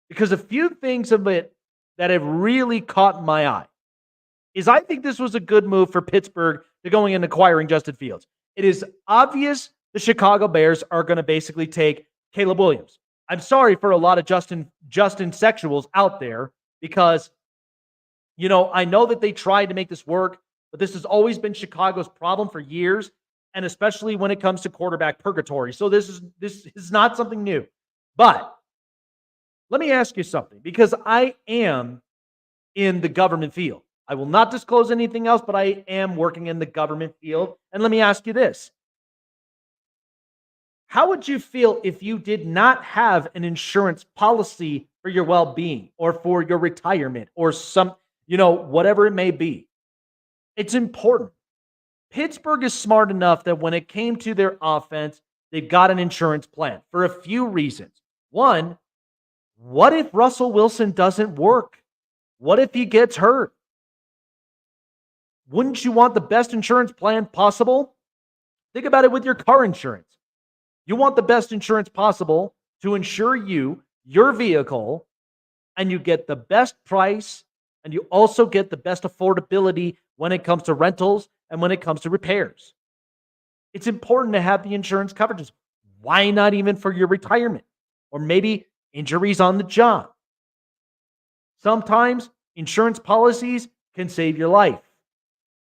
because a few things of it that have really caught my eye is I think this was a good move for Pittsburgh to going and acquiring Justin Fields. It is obvious the Chicago Bears are going to basically take Caleb Williams. I'm sorry for a lot of Justin sexuals out there, because, you know, I know that they tried to make this work, but this has always been Chicago's problem for years, and especially when it comes to quarterback purgatory. So this is not something new. But let me ask you something, because I am in the government field. I will not disclose anything else, but I am working in the government field. And let me ask you this. How would you feel if you did not have an insurance policy for your well-being or for your retirement or some, whatever it may be? It's important. Pittsburgh is smart enough that when it came to their offense, they've got an insurance plan for a few reasons. One, what if Russell Wilson doesn't work? What if he gets hurt? Wouldn't you want the best insurance plan possible? Think about it with your car insurance. You want the best insurance possible to insure you, your vehicle, and you get the best price, and you also get the best affordability when it comes to rentals and when it comes to repairs. It's important to have the insurance coverages. Why not even for your retirement or maybe injuries on the job? Sometimes insurance policies can save your life,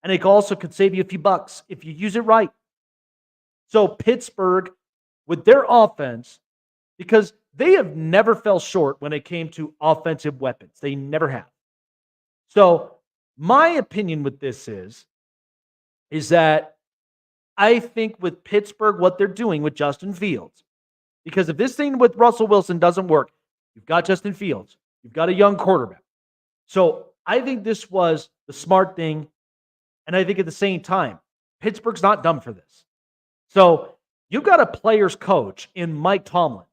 and it also could save you a few bucks if you use it right. So Pittsburgh, with their offense, because they have never fell short when it came to offensive weapons. They never have. So my opinion with this is that I think with Pittsburgh, what they're doing with Justin Fields, because if this thing with Russell Wilson doesn't work, you've got Justin Fields, you've got a young quarterback. So I think this was the smart thing. And I think at the same time, Pittsburgh's not dumb for this. So you've got a player's coach in Mike Tomlin.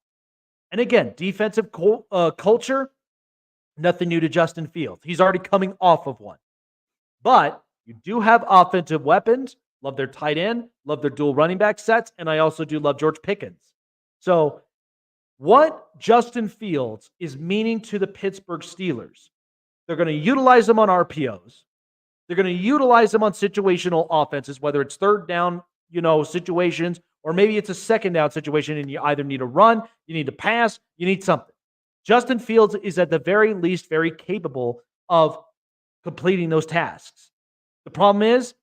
And again, defensive culture, nothing new to Justin Fields. He's already coming off of one. But you do have offensive weapons. Love their tight end. Love their dual running back sets. And I also do love George Pickens. So what Justin Fields is meaning to the Pittsburgh Steelers, they're going to utilize them on RPOs. They're going to utilize them on situational offenses, whether it's third down, situations, or maybe it's a second down situation and you either need to run, you need to pass, you need something. Justin Fields is at the very least very capable of completing those tasks. The problem is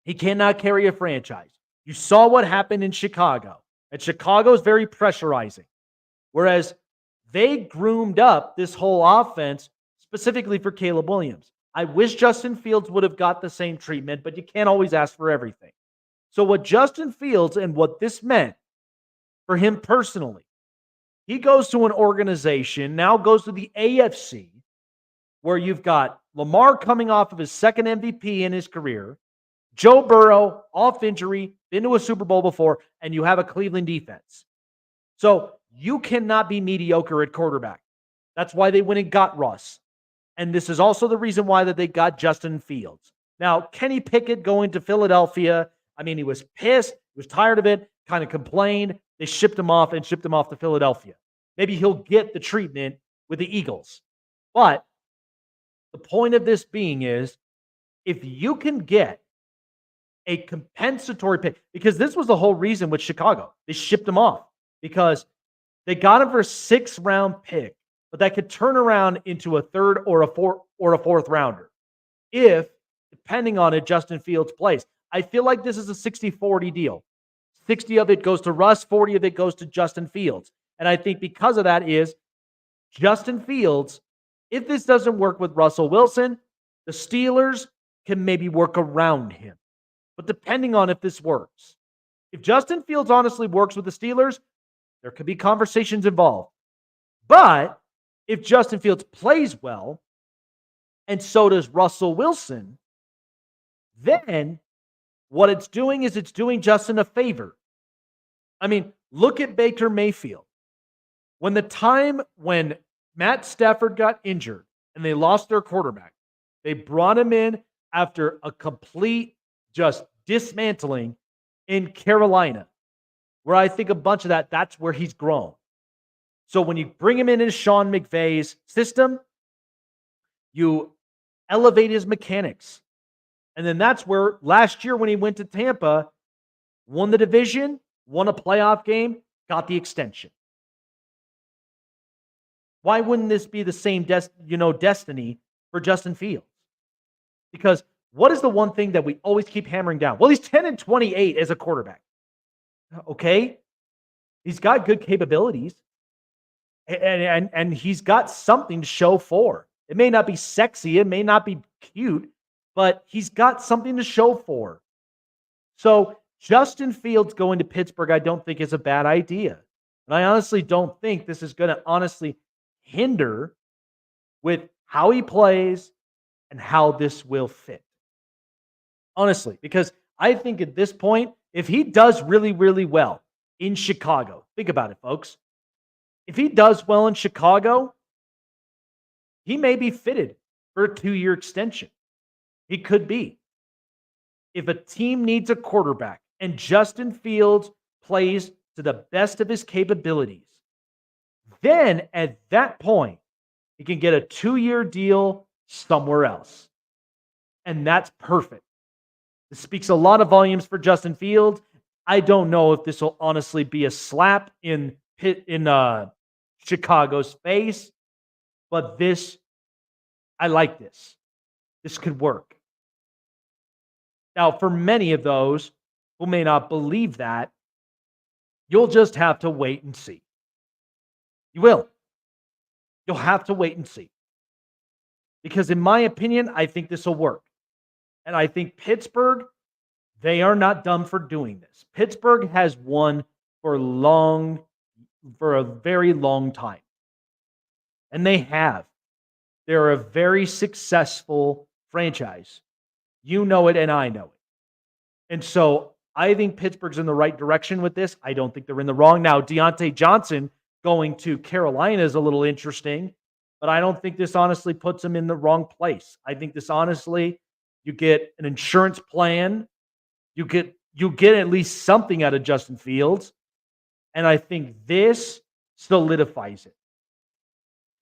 he cannot carry a franchise. You saw what happened in Chicago. And Chicago is very pressurizing. Whereas they groomed up this whole offense specifically for Caleb Williams. I wish Justin Fields would have got the same treatment, but you can't always ask for everything. So what Justin Fields and what this meant for him personally, he goes to an organization, now goes to the AFC, where you've got Lamar coming off of his second MVP in his career, Joe Burrow off injury, been to a Super Bowl before, and you have a Cleveland defense. So you cannot be mediocre at quarterback. That's why they went and got Russ. And this is also the reason why that they got Justin Fields. Now, Kenny Pickett going to Philadelphia, he was pissed, he was tired of it, kind of complained. They shipped him off to Philadelphia. Maybe he'll get the treatment with the Eagles. But the point of this being is, if you can get a compensatory pick, because this was the whole reason with Chicago. They shipped him off because they got him for a 6th-round pick, but that could turn around into a 3rd or a 4th rounder if, depending on it, Justin Fields plays. I feel like this is a 60-40 deal. 60 of it goes to Russ, 40 of it goes to Justin Fields. And I think because of that is Justin Fields, if this doesn't work with Russell Wilson, the Steelers can maybe work around him. But depending on if this works, if Justin Fields honestly works with the Steelers, there could be conversations involved. But if Justin Fields plays well, and so does Russell Wilson, then what it's doing is it's doing Justin a favor. I mean, look at Baker Mayfield. When Matt Stafford got injured and they lost their quarterback, they brought him in after a complete just dismantling in Carolina, where I think a bunch of that's where he's grown. So when you bring him in Sean McVay's system, you elevate his mechanics. And then that's where last year when he went to Tampa, won the division, won a playoff game, got the extension. Why wouldn't this be the same destiny for Justin Fields? Because what is the one thing that we always keep hammering down? Well, he's 10-28 as a quarterback. Okay? He's got good capabilities. And he's got something to show for. It may not be sexy, it may not be cute, but he's got something to show for. So Justin Fields going to Pittsburgh, I don't think is a bad idea. And I honestly don't think this is going to honestly hinder with how he plays and how this will fit. Honestly, because I think at this point, if he does really, really well in Chicago, think about it, folks. If he does well in Chicago, he may be fitted for a 2-year extension. He could be. If a team needs a quarterback and Justin Fields plays to the best of his capabilities, then at that point, he can get a 2-year deal somewhere else. And that's perfect. This speaks a lot of volumes for Justin Fields. I don't know if this will honestly be a slap in Chicago's face, but I like this. This could work. Now, for many of those who may not believe that, you'll just have to wait and see. You will. You'll have to wait and see. Because in my opinion, I think this will work. And I think Pittsburgh, they are not dumb for doing this. Pittsburgh has won for a very long time. And they have. They're a very successful franchise. You know it and I know it. And so I think Pittsburgh's in the right direction with this. I don't think they're in the wrong. Now, Deontay Johnson going to Carolina is a little interesting, but I don't think this honestly puts him in the wrong place. I think this honestly, you get an insurance plan. You get at least something out of Justin Fields. And I think this solidifies it.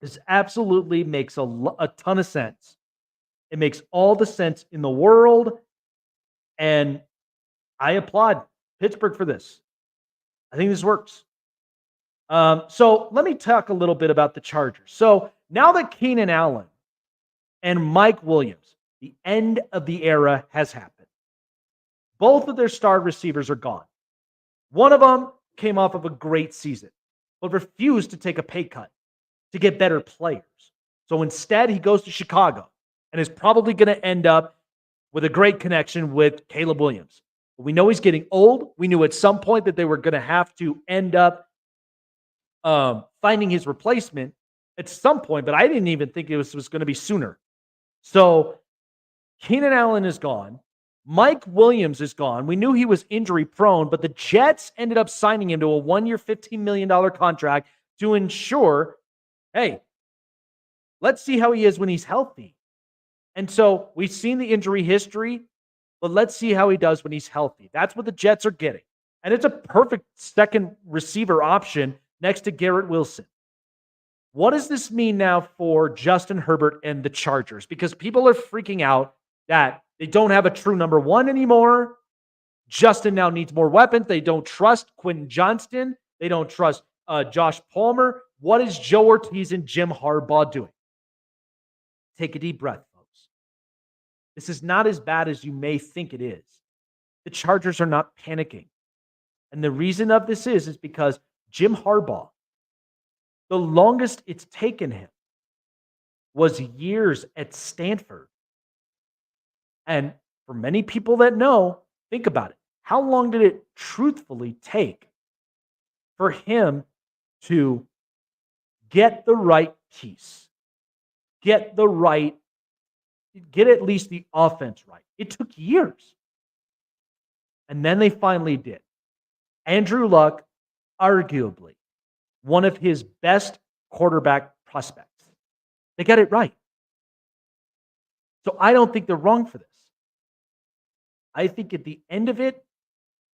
This absolutely makes a ton of sense. It makes all the sense in the world. And I applaud Pittsburgh for this. I think this works. So let me talk a little bit about the Chargers. So now that Keenan Allen and Mike Williams, the end of the era has happened. Both of their star receivers are gone. One of them came off of a great season, but refused to take a pay cut to get better players. So instead, he goes to Chicago and is probably going to end up with a great connection with Caleb Williams. But we know he's getting old. We knew at some point that they were going to have to end up finding his replacement at some point, but I didn't even think it was going to be sooner. So Keenan Allen is gone. Mike Williams is gone. We knew he was injury prone, but the Jets ended up signing him to a 1-year, $15 million contract to ensure, hey, let's see how he is when he's healthy. And so we've seen the injury history, but let's see how he does when he's healthy. That's what the Jets are getting. And it's a perfect second receiver option next to Garrett Wilson. What does this mean now for Justin Herbert and the Chargers? Because people are freaking out that they don't have a true number one anymore. Justin now needs more weapons. They don't trust Quentin Johnston. They don't trust Josh Palmer. What is Joe Ortiz and Jim Harbaugh doing? Take a deep breath, folks. This is not as bad as you may think it is. The Chargers are not panicking. And the reason of this is because Jim Harbaugh, the longest it's taken him was years at Stanford. And for many people that know, think about it. How long did it truthfully take for him to get the right piece, get at least the offense right? It took years. And then they finally did. Andrew Luck, arguably one of his best quarterback prospects. They got it right. So I don't think they're wrong for this. I think at the end of it,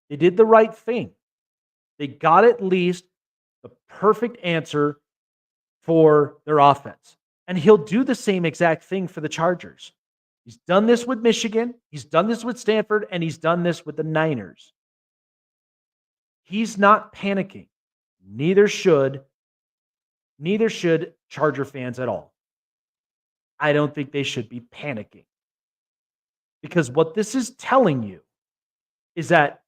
they did the right thing. They got at least the perfect answer for their offense. And he'll do the same exact thing for the Chargers. He's done this with Michigan, he's done this with Stanford, and he's done this with the Niners. He's not panicking. Neither should Charger fans at all. I don't think they should be panicking. Because what this is telling you is that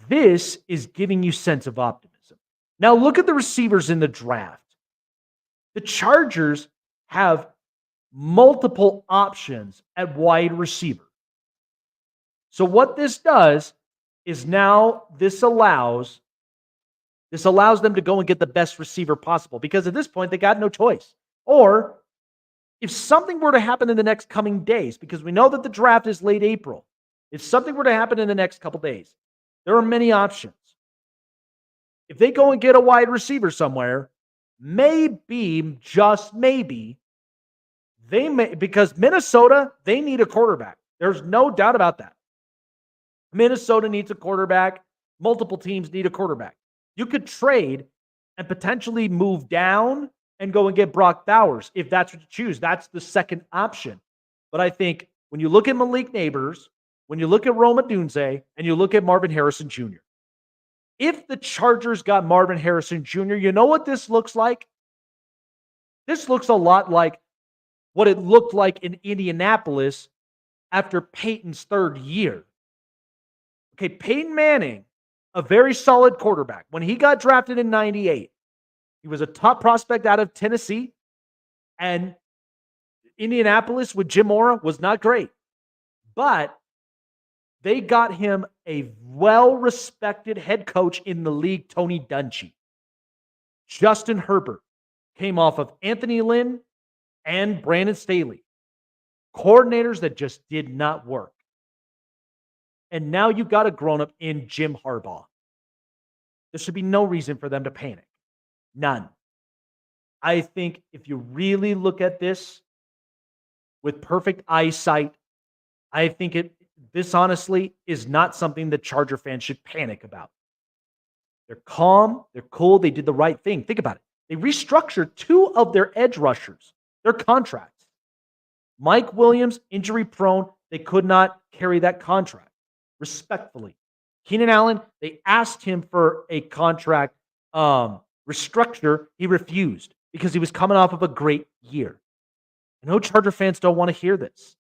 this is giving you sense of optimism. Now look at the receivers in the draft. The Chargers have multiple options at wide receiver. So what this does is now this allows them to go and get the best receiver possible, because at this point they got no choice. Or if something were to happen in the next coming days, because we know that the draft is late April, if something were to happen in the next couple days, there are many options. If they go and get a wide receiver somewhere, maybe, just maybe, because Minnesota, they need a quarterback. There's no doubt about that. Minnesota needs a quarterback. Multiple teams need a quarterback. You could trade and potentially move down and go and get Brock Bowers if that's what you choose. That's the second option. But I think when you look at Malik Neighbors, when you look at Rome Odunze, and you look at Marvin Harrison Jr., if the Chargers got Marvin Harrison Jr., you know what this looks like? This looks a lot like what it looked like in Indianapolis after Peyton's third year. Okay, Peyton Manning, a very solid quarterback. When he got drafted in 98, he was a top prospect out of Tennessee, and Indianapolis with Jim Mora was not great. But they got him a well-respected head coach in the league, Tony Dungy. Justin Herbert came off of Anthony Lynn and Brandon Staley. Coordinators that just did not work. And now you've got a grown-up in Jim Harbaugh. There should be no reason for them to panic. None. I think if you really look at this with perfect eyesight, I think this honestly is not something that Charger fans should panic about. They're calm, they're cool, they did the right thing. Think about it. They restructured two of their edge rushers, their contracts. Mike Williams, injury prone, they could not carry that contract. Respectfully. Keenan Allen, they asked him for a contract restructure. He refused because he was coming off of a great year. I know Charger fans don't want to hear this,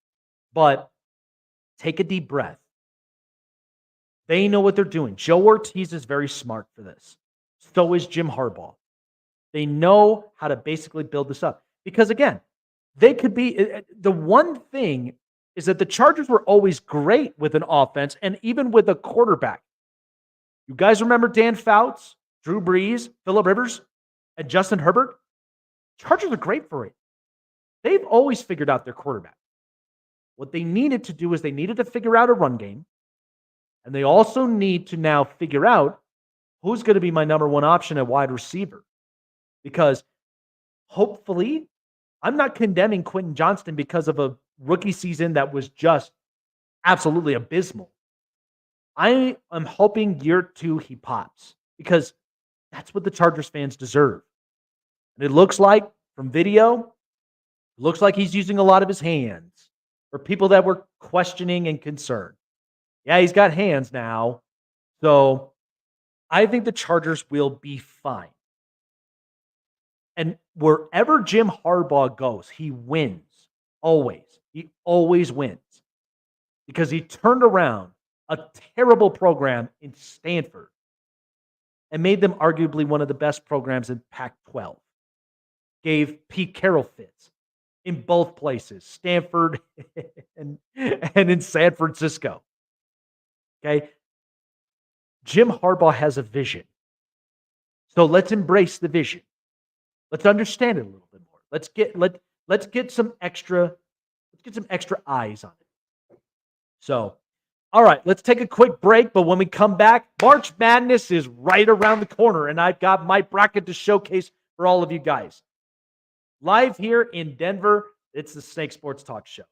but take a deep breath. They know what they're doing. Joe Ortiz is very smart for this. So is Jim Harbaugh. They know how to basically build this up. Because again, they could be, the one thing is that the Chargers were always great with an offense and even with a quarterback. You guys remember Dan Fouts, Drew Brees, Phillip Rivers, and Justin Herbert? Chargers are great for it. They've always figured out their quarterback. What they needed to do is they needed to figure out a run game, and they also need to now figure out who's going to be my number one option at wide receiver. Because hopefully, I'm not condemning Quentin Johnston because of a rookie season that was just absolutely abysmal. I am hoping year two he pops because that's what the Chargers fans deserve. And it looks like from video, it looks like he's using a lot of his hands for people that were questioning and concerned. Yeah, he's got hands now. So I think the Chargers will be fine. And wherever Jim Harbaugh goes, he wins. Always. He always wins. Because he turned around a terrible program in Stanford and made them arguably one of the best programs in Pac-12. Gave Pete Carroll fits in both places, Stanford and in San Francisco. Okay? Jim Harbaugh has a vision. So let's embrace the vision. Let's understand it a little bit more. Let's get some extra eyes on it. So, all right, let's take a quick break, but when we come back, March Madness is right around the corner, and I've got my bracket to showcase for all of you guys. Live here in Denver, it's the Snake Sports Talk Show.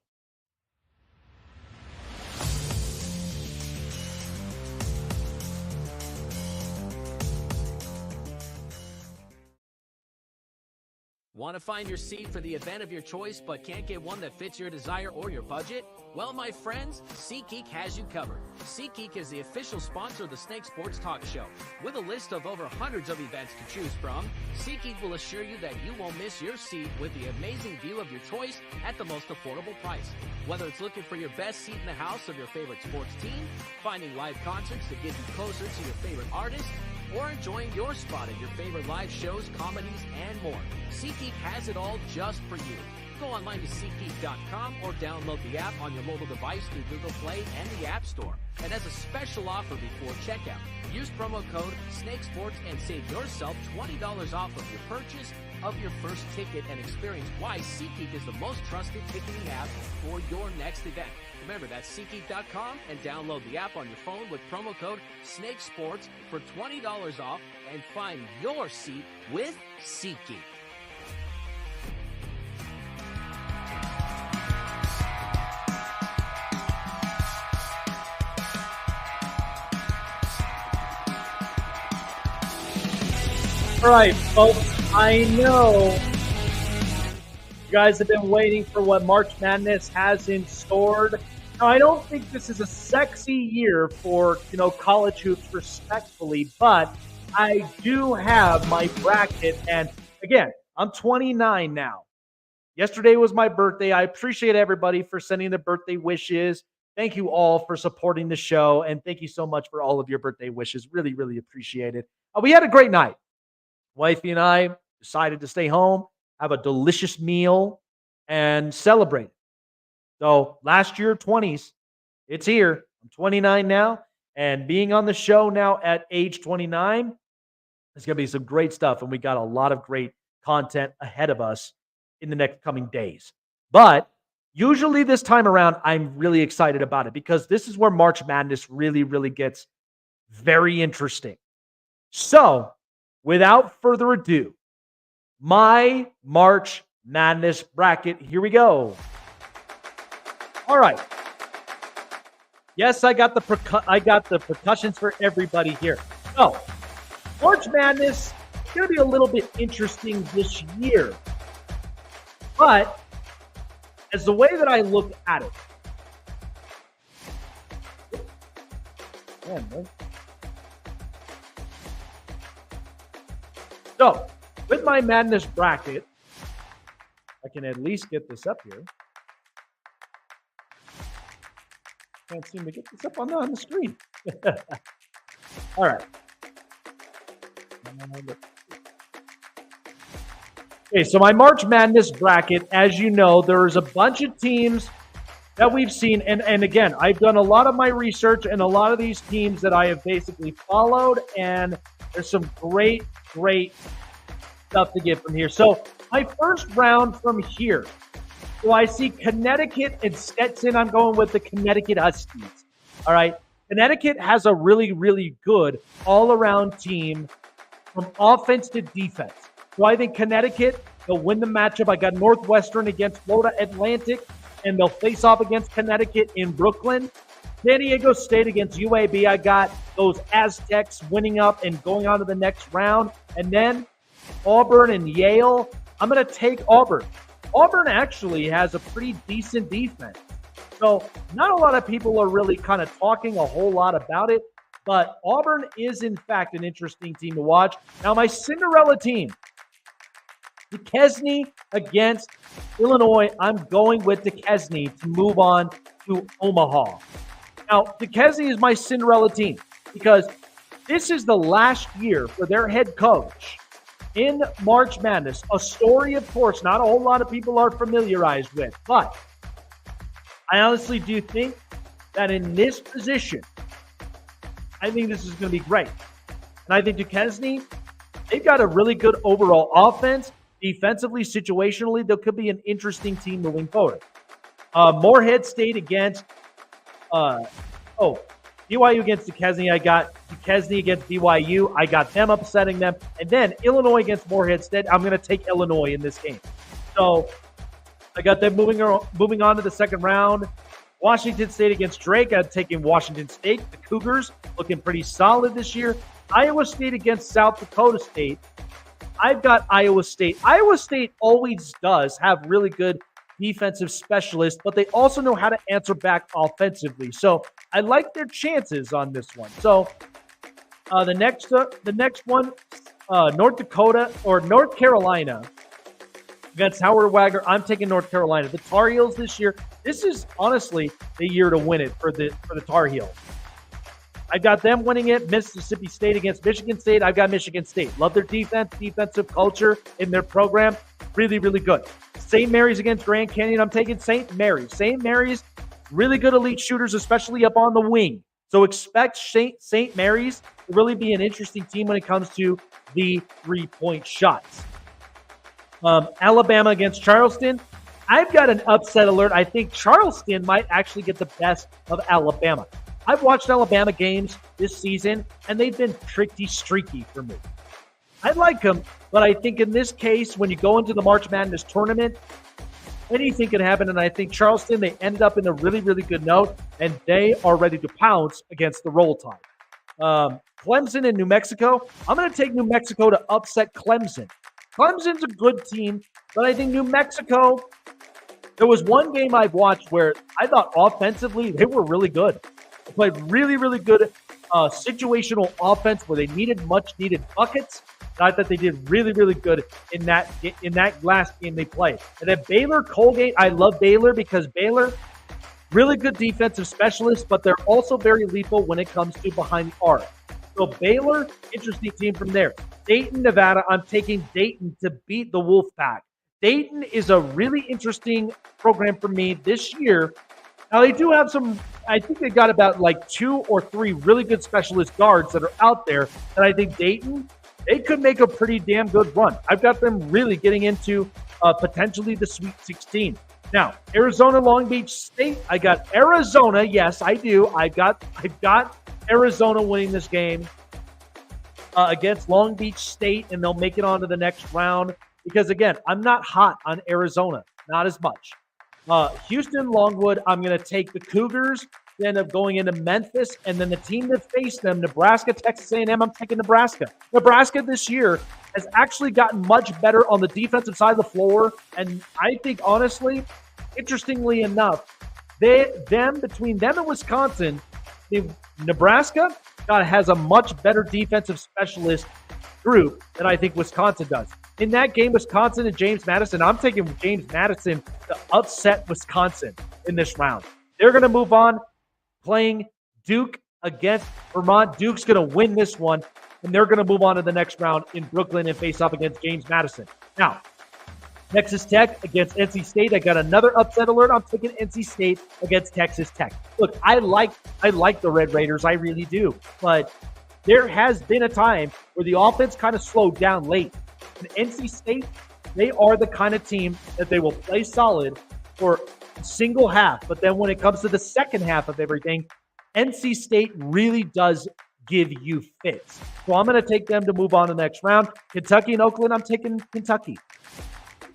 Want to find your seat for the event of your choice but can't get one that fits your desire or your budget? Well, my friends, SeatGeek has you covered. SeatGeek is the official sponsor of the Snake Sports Talk Show. With a list of over hundreds of events to choose from, SeatGeek will assure you that you won't miss your seat with the amazing view of your choice at the most affordable price. Whether it's looking for your best seat in the house of your favorite sports team, finding live concerts to get you closer to your favorite artist, or enjoying your spot at your favorite live shows, comedies, and more, SeatGeek has it all just for you. Go online to SeatGeek.com or download the app on your mobile device through Google Play and the App Store. And as a special offer before checkout, use promo code SNAKESPORTS and save yourself $20 off of your purchase of your first ticket and experience why SeatGeek is the most trusted ticketing app for your next event. Remember, that's SeatGeek.com and download the app on your phone with promo code SNAKESPORTS for $20 off and find your seat with SeatGeek. All right, folks, I know you guys have been waiting for what March Madness has in store. Now, I don't think this is a sexy year for, college hoops, respectfully, but I do have my bracket. And again, I'm 29 now. Yesterday was my birthday. I appreciate everybody for sending their birthday wishes. Thank you all for supporting the show. And thank you so much for all of your birthday wishes. Really, really appreciate it. We had a great night. Wifey and I decided to stay home, have a delicious meal, and celebrate. So last year, 20s, it's here. I'm 29 now, and being on the show now at age 29, it's going to be some great stuff, and we got a lot of great content ahead of us in the next coming days. But usually this time around, I'm really excited about it because this is where March Madness really, really gets very interesting. So, without further ado, my March Madness bracket. Here we go. All right. Yes, I got the percussions for everybody here. So, March Madness is going to be a little bit interesting this year. But as the way that I look at it, so, with my Madness bracket, I can at least get this up here. Can't seem to get this up on the screen. All right. Okay, so my March Madness bracket, as you know, there's a bunch of teams that we've seen. And again, I've done a lot of my research and a lot of these teams that I have basically followed. And there's some great stuff to get from here. So my first round from here. So I see Connecticut and Stetson. I'm going with the Connecticut Huskies. All right. Connecticut has a really, really good all-around team from offense to defense. So I think Connecticut, they'll win the matchup. I got Northwestern against Florida Atlantic, and they'll face off against Connecticut in Brooklyn. San Diego State against UAB. I got those Aztecs winning up and going on to the next round. And then Auburn and Yale. I'm going to take Auburn. Auburn actually has a pretty decent defense. So not a lot of people are really kind of talking a whole lot about it, but Auburn is in fact an interesting team to watch. Now my Cinderella team, Duquesne against Illinois. I'm going with Duquesne to move on to Omaha. Now, Duquesne is my Cinderella team because This is the last year for their head coach in March Madness. A story, of course, not a whole lot of people are familiarized with, but I honestly do think that in this position, I think this is going to be great. And I think Duquesne, they've got a really good overall offense. Defensively, situationally, there could be an interesting team moving forward. Morehead State against BYU against Duquesne. I got Duquesne against BYU. I got them upsetting them. And then Illinois against Morehead State. I'm going to take Illinois in this game. So I got them moving on to the second round. Washington State against Drake. I'm taking Washington State. The Cougars looking pretty solid this year. Iowa State against South Dakota State. I've got Iowa State. Iowa State always does have really good defensive specialists, but they also know how to answer back offensively. So I like their chances on this one. So the next one, North Carolina against Howard Wagner. I'm taking North Carolina. The Tar Heels this year. This is honestly the year to win it for the Tar Heels. I got them winning it. Mississippi State against Michigan State. I've got Michigan State. Love their defensive culture in their program. Really, really good. St. Mary's against Grand Canyon. I'm taking St. Mary's. St. Mary's, really good elite shooters, especially up on the wing. So expect St. Mary's to really be an interesting team when it comes to the three-point shots. Alabama against Charleston. I've got an upset alert. I think Charleston might actually get the best of Alabama. I've watched Alabama games this season, and they've been pretty streaky for me. I like them, but I think in this case, when you go into the March Madness tournament, anything can happen, and I think Charleston, they ended up in a really, really good note, and they are ready to pounce against the Roll Tide. Clemson and New Mexico. I'm going to take New Mexico to upset Clemson. Clemson's a good team, but I think New Mexico, there was one game I've watched where I thought offensively they were really good. They played really, really good situational offense where they needed much-needed buckets. I thought they did really, really good in that last game they played. And then Baylor, Colgate, I love Baylor because Baylor, really good defensive specialists, but they're also very lethal when it comes to behind the arc. So Baylor, interesting team from there. Dayton, Nevada, I'm taking Dayton to beat the Wolfpack. Dayton is a really interesting program for me this year. Now, they do have some, I think they got about like 2 or 3 really good specialist guards that are out there. And I think Dayton, they could make a pretty damn good run. I've got them really getting into potentially the Sweet 16. Now, Arizona, Long Beach State. I got Arizona. Yes, I do. I've got Arizona winning this game against Long Beach State, and they'll make it on to the next round. Because, again, I'm not hot on Arizona. Not as much. Houston, Longwood, I'm going to take the Cougars. They end up going into Memphis, and then the team that faced them, Nebraska, Texas A&M, I'm taking Nebraska. Nebraska this year has actually gotten much better on the defensive side of the floor, and I think, honestly, interestingly enough, between them and Wisconsin, Nebraska has a much better defensive specialist group than I think Wisconsin does. In that game, Wisconsin and James Madison, I'm taking James Madison to upset Wisconsin in this round. They're going to move on playing Duke against Vermont. Duke's going to win this one, and they're going to move on to the next round in Brooklyn and face off against James Madison. Now, Texas Tech against NC State. I got another upset alert. I'm taking NC State against Texas Tech. Look, I like the Red Raiders. I really do. But there has been a time where the offense kind of slowed down late. And NC State, they are the kind of team that they will play solid for a single half. But then when it comes to the second half of everything, NC State really does give you fits. So I'm going to take them to move on to the next round. Kentucky and Oakland, I'm taking Kentucky.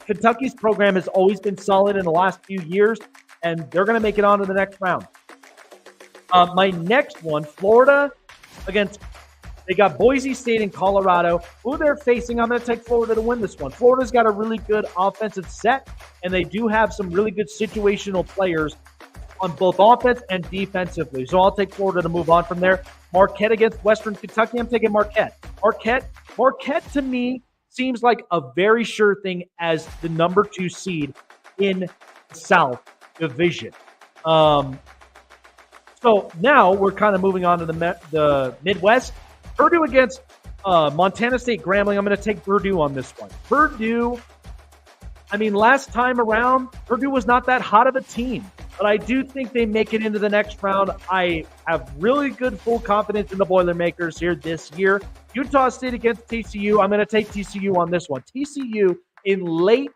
Kentucky's program has always been solid in the last few years, and they're going to make it on to the next round. My next one, Florida against, they got Boise State and Colorado. Who they're facing, I'm going to take Florida to win this one. Florida's got a really good offensive set, and they do have some really good situational players on both offense and defensively. So I'll take Florida to move on from there. Marquette against Western Kentucky, I'm taking Marquette. Marquette to me seems like a very sure thing as the number 2 seed in the South Division. So now we're kind of moving on to the Midwest. Purdue against Montana State Grambling. I'm going to take Purdue on this one. Purdue, last time around, Purdue was not that hot of a team, but I do think they make it into the next round. I have really good full confidence in the Boilermakers here this year. Utah State against TCU. I'm going to take TCU on this one. TCU in late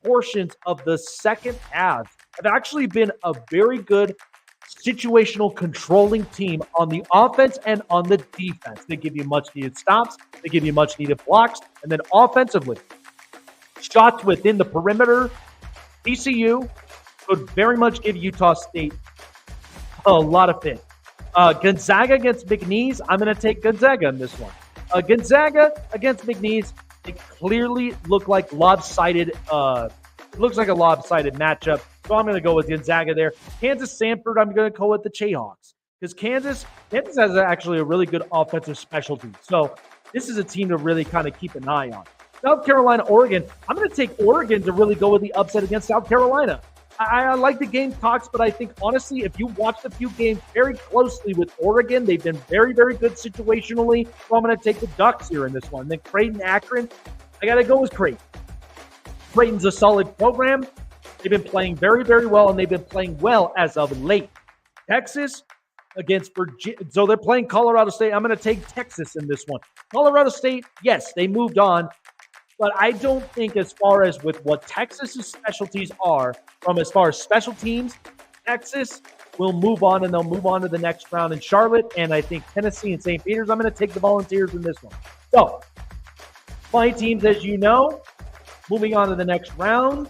portions of the second half have actually been a very good situational controlling team on the offense and on the defense. They give you much needed stops. They give you much needed blocks. And then offensively, shots within the perimeter, TCU could very much give Utah State a lot of fit. Gonzaga against McNeese. I'm going to take Gonzaga in this one. Gonzaga against McNeese. It clearly looked like lopsided. It looks like a lopsided matchup. So I'm going to go with Gonzaga there. Kansas Samford, I'm going to go with the Jayhawks. Because Kansas has actually a really good offensive specialty. So this is a team to really kind of keep an eye on. South Carolina, Oregon. I'm going to take Oregon to really go with the upset against South Carolina. I like the Gamecocks, but I think, honestly, if you watched a few games very closely with Oregon, they've been very, very good situationally. So I'm going to take the Ducks here in this one. Then Creighton, Akron. I got to go with Creighton. Creighton's a solid program. They've been playing very, very well, and they've been playing well as of late. Texas against Virginia. So they're playing Colorado State. I'm going to take Texas in this one. Colorado State, yes, they moved on. But I don't think as far as with what Texas's specialties are, from as far as special teams, Texas will move on, and they'll move on to the next round in Charlotte. And I think Tennessee and St. Peter's, I'm going to take the Volunteers in this one. So, 5 teams, as you know. Moving on to the next round.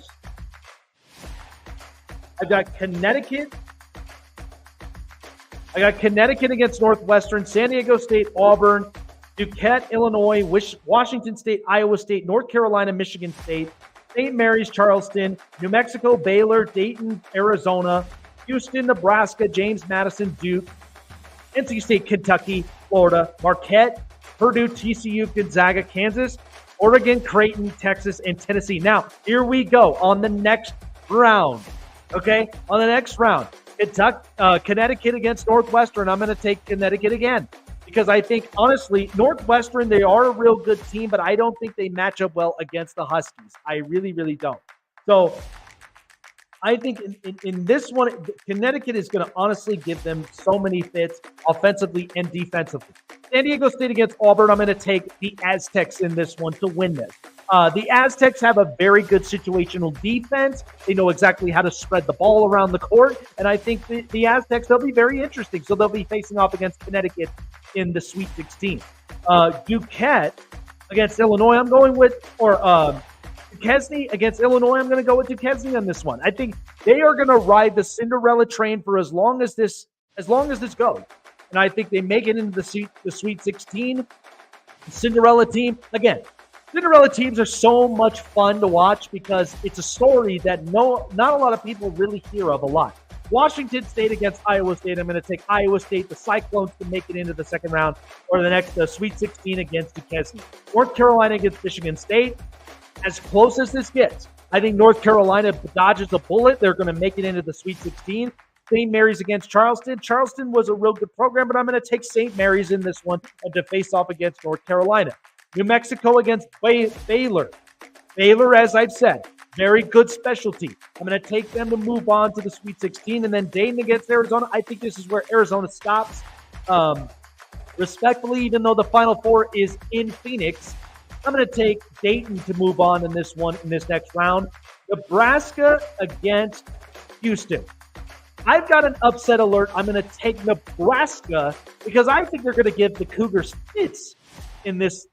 I've got Connecticut. I got Connecticut against Northwestern, San Diego State, Auburn, Duquesne, Illinois, Washington State, Iowa State, North Carolina, Michigan State, St. Mary's, Charleston, New Mexico, Baylor, Dayton, Arizona, Houston, Nebraska, James Madison, Duke, NC State, Kentucky, Florida, Marquette, Purdue, TCU, Gonzaga, Kansas, Oregon, Creighton, Texas, and Tennessee. Now, here we go on the next round. Okay? On the next round, Connecticut against Northwestern. I'm going to take Connecticut again because I think, honestly, Northwestern, they are a real good team, but I don't think they match up well against the Huskies. I really, really don't. So, I think in this one, Connecticut is going to honestly give them so many fits offensively and defensively. San Diego State against Auburn, I'm going to take the Aztecs in this one to win this. The Aztecs have a very good situational defense. They know exactly how to spread the ball around the court. And I think the Aztecs, they'll be very interesting. So they'll be facing off against Connecticut in the Sweet 16. Duquesne against Illinois, I'm going with, Duquesne against Illinois, I'm going to go with Duquesne on this one. I think they are going to ride the Cinderella train for as long as this goes. And I think they make it into the Sweet 16. The Cinderella team, again, Cinderella teams are so much fun to watch because it's a story that not a lot of people really hear of a lot. Washington State against Iowa State. I'm going to take Iowa State, the Cyclones, to make it into the second round or the Sweet 16 against Duquesne. North Carolina against Michigan State. As close as this gets, I think North Carolina dodges a bullet. They're going to make it into the Sweet 16. St. Mary's against Charleston. Charleston was a real good program, but I'm going to take St. Mary's in this one and to face off against North Carolina. New Mexico against Baylor. Baylor, as I've said, very good specialty. I'm going to take them to move on to the Sweet 16. And then Dayton against Arizona. I think this is where Arizona stops. Respectfully, even though the Final Four is in Phoenix, I'm going to take Dayton to move on in this next round. Nebraska against Houston. I've got an upset alert. I'm going to take Nebraska because I think they're going to give the Cougars fits in this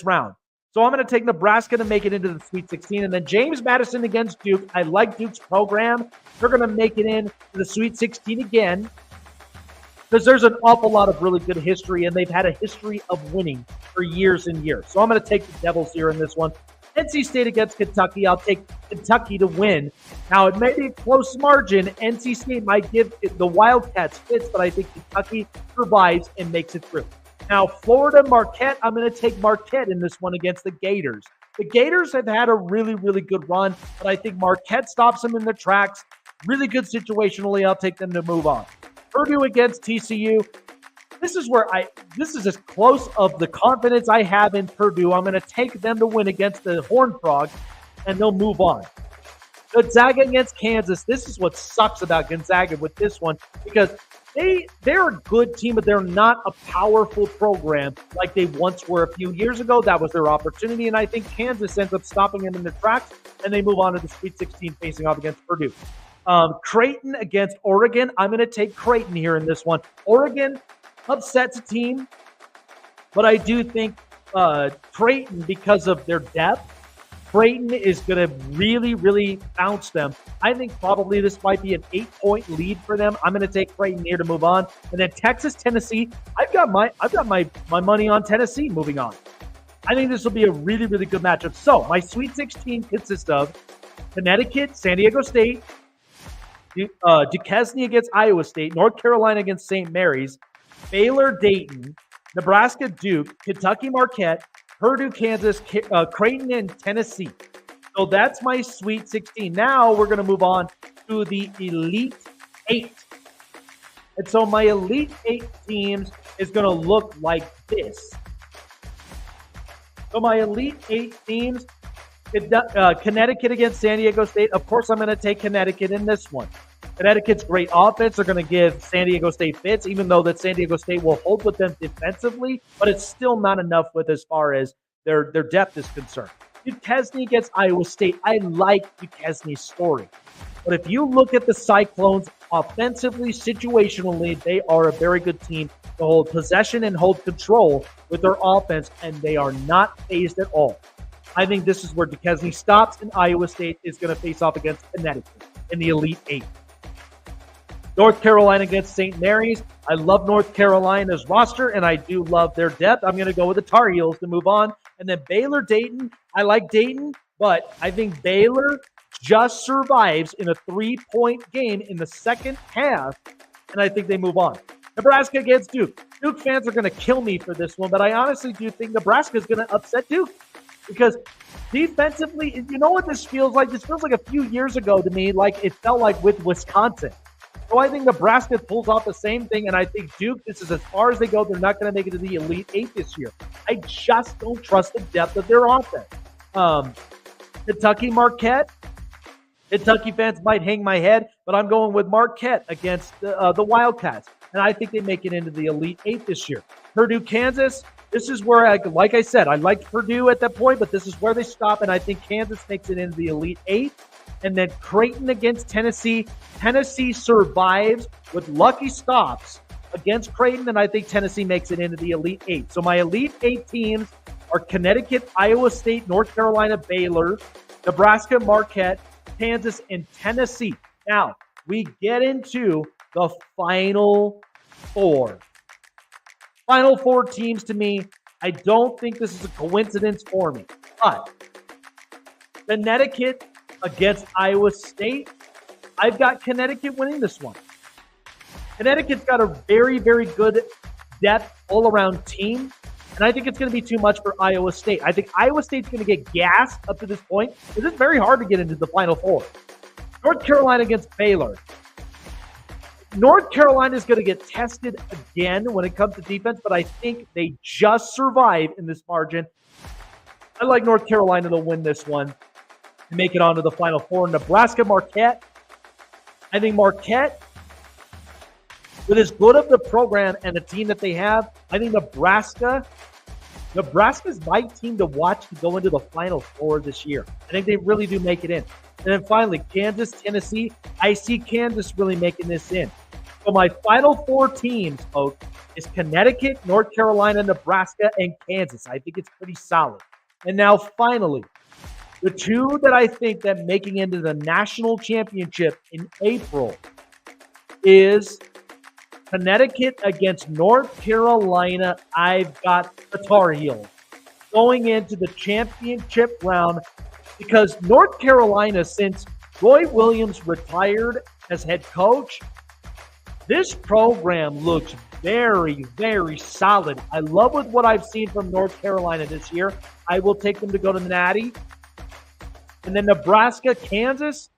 round. So I'm going to take Nebraska to make it into the Sweet 16. And then James Madison against Duke. I like Duke's program. They're going to make it into the Sweet 16 again because there's an awful lot of really good history, and they've had a history of winning for years and years. So I'm going to take the Devils here in this one. NC State against Kentucky. I'll take Kentucky to win. Now, it may be a close margin. NC State might give the Wildcats fits, but I think Kentucky survives and makes it through. Now, Florida, Marquette. I'm going to take Marquette in this one against the Gators. The Gators have had a really, really good run, but I think Marquette stops them in their tracks. Really good situationally. I'll take them to move on. Purdue against TCU. this is as close of the confidence I have in Purdue. I'm going to take them to win against the Horned Frogs, and they'll move on. Gonzaga against Kansas. This is what sucks about Gonzaga with this one, because they're a good team, but they're not a powerful program like they once were a few years ago. That was their opportunity, and I think Kansas ends up stopping them in their tracks, and they move on to the Sweet 16 facing off against Purdue. Creighton against Oregon. I'm going to take Creighton here in this one. Oregon upsets a team, but I do think Creighton, because of their depth, Creighton is going to really, really bounce them. I think probably this might be an 8-point lead for them. I'm going to take Creighton here to move on. And then Texas, Tennessee. I've got my money on Tennessee moving on. I think this will be a really, really good matchup. So my Sweet 16 consists of Connecticut, San Diego State, Duquesne against Iowa State, North Carolina against St. Mary's, Baylor, Dayton, Nebraska, Duke, Kentucky, Marquette, Purdue, Kansas, Creighton, and Tennessee. So that's my Sweet 16. Now we're going to move on to the Elite 8. And so my Elite 8 teams is going to look like this. So my Elite 8 teams, Connecticut against San Diego State. Of course, I'm going to take Connecticut in this one. Connecticut's great offense. They're going to give San Diego State fits, even though that San Diego State will hold with them defensively, but it's still not enough with as far as their depth is concerned. Duquesne against Iowa State. I like Duquesne's story. But if you look at the Cyclones offensively, situationally, they are a very good team to hold possession and hold control with their offense, and they are not phased at all. I think this is where Duquesne stops, and Iowa State is going to face off against Connecticut in the Elite 8. North Carolina against St. Mary's. I love North Carolina's roster, and I do love their depth. I'm going to go with the Tar Heels to move on. And then Baylor, Dayton. I like Dayton, but I think Baylor just survives in a 3-point game in the second half, and I think they move on. Nebraska against Duke. Duke fans are going to kill me for this one, but I honestly do think Nebraska is going to upset Duke, because defensively, you know what this feels like? This feels like a few years ago to me, like it felt like with Wisconsin. So I think Nebraska pulls off the same thing, and I think Duke, this is as far as they go. They're not going to make it to the Elite 8 this year. I just don't trust the depth of their offense. Kentucky, Marquette. Kentucky fans might hang my head, but I'm going with Marquette against the Wildcats, and I think they make it into the Elite 8 this year. Purdue, Kansas. This is where, like I said, I liked Purdue at that point, but this is where they stop, and I think Kansas makes it into the Elite 8. And then Creighton against Tennessee. Tennessee survives with lucky stops against Creighton, and I think Tennessee makes it into the Elite 8. So my Elite 8 teams are Connecticut, Iowa State, North Carolina, Baylor, Nebraska, Marquette, Kansas, and Tennessee. Now, we get into the Final Four. Final Four teams, to me, I don't think this is a coincidence for me. But Connecticut against Iowa State, I've got Connecticut winning this one. Connecticut's got a very, very good depth all-around team, and I think it's going to be too much for Iowa State. I think Iowa State's going to get gassed up to this point because it's very hard to get into the Final Four. North Carolina against Baylor. North Carolina is going to get tested again when it comes to defense, but I think they just survive in this margin. I like North Carolina to win this one and make it onto the Final Four. Nebraska, Marquette. I think Marquette, with as good of the program and the team that they have, I think Nebraska's my team to watch to go into the Final Four this year. I think they really do make it in. And then finally, Kansas, Tennessee. I see Kansas really making this in. So my Final Four teams, folks, is Connecticut, North Carolina, Nebraska, and Kansas. I think it's pretty solid. And now finally, the two that I think that making into the national championship in April is Connecticut against North Carolina. I've got the Tar Heels going into the championship round because North Carolina, since Roy Williams retired as head coach, this program looks very, very solid. I love what I've seen from North Carolina this year. I will take them to go to the Natty. And then Nebraska, Kansas,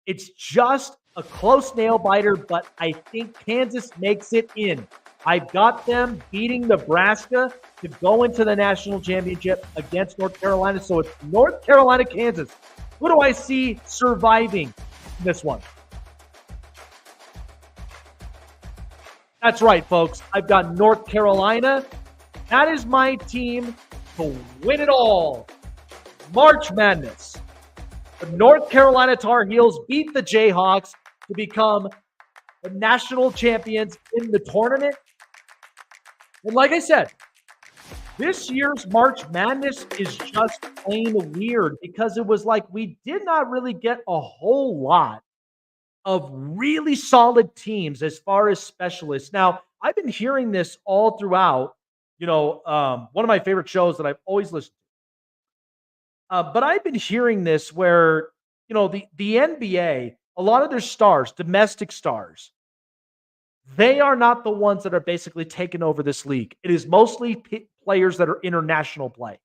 it's just a close nail biter, but I think Kansas makes it in I've got them beating Nebraska to go into the national championship against North Carolina. So it's North Carolina, Kansas. Who do I see surviving this one? That's right, folks. I've got North Carolina. That is my team to win it all. March Madness. The North Carolina Tar Heels beat the Jayhawks to become the national champions in the tournament. And like I said, this year's March Madness is just plain weird because it was like we did not really get a whole lot of really solid teams as far as specialists. Now, I've been hearing this all throughout, one of my favorite shows that I've always listened to. But I've been hearing this where, the NBA, a lot of their stars, domestic stars, they are not the ones that are basically taking over this league. It is mostly players that are international play.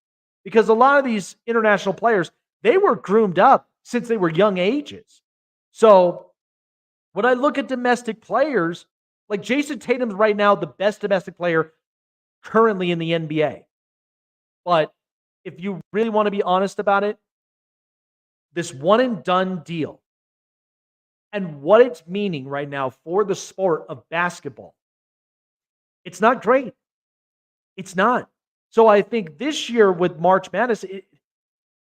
Because a lot of these international players, they were groomed up since they were young ages. So when I look at domestic players, like Jason Tatum's right now the best domestic player currently in the NBA. But if you really want to be honest about it, this one and done deal and what it's meaning right now for the sport of basketball, it's not great. It's not. So I think this year with March Madness,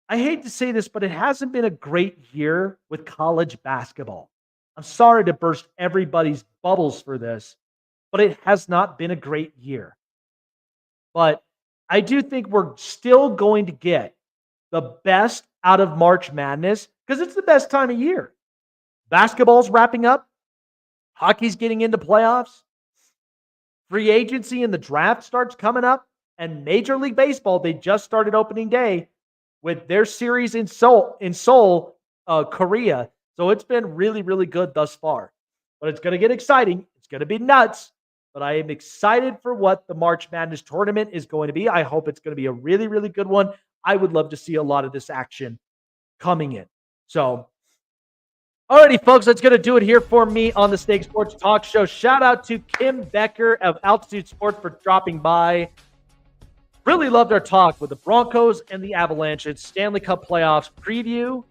I hate to say this, but it hasn't been a great year with college basketball. I'm sorry to burst everybody's bubbles for this, but it has not been a great year. But I do think we're still going to get the best out of March Madness because it's the best time of year. Basketball's wrapping up. Hockey's getting into playoffs. Free agency and the draft starts coming up. And Major League Baseball, they just started opening day with their series in Seoul, Korea. So it's been really, really good thus far. But it's going to get exciting. It's going to be nuts. But I am excited for what the March Madness tournament is going to be. I hope it's going to be a really, really good one. I would love to see a lot of this action coming in. So, alrighty, folks, that's going to do it here for me on the Snake Sports Talk Show. Shout out to Kim Becker of Altitude Sports for dropping by. Really loved our talk with the Broncos and the Avalanche. It's Stanley Cup playoffs preview.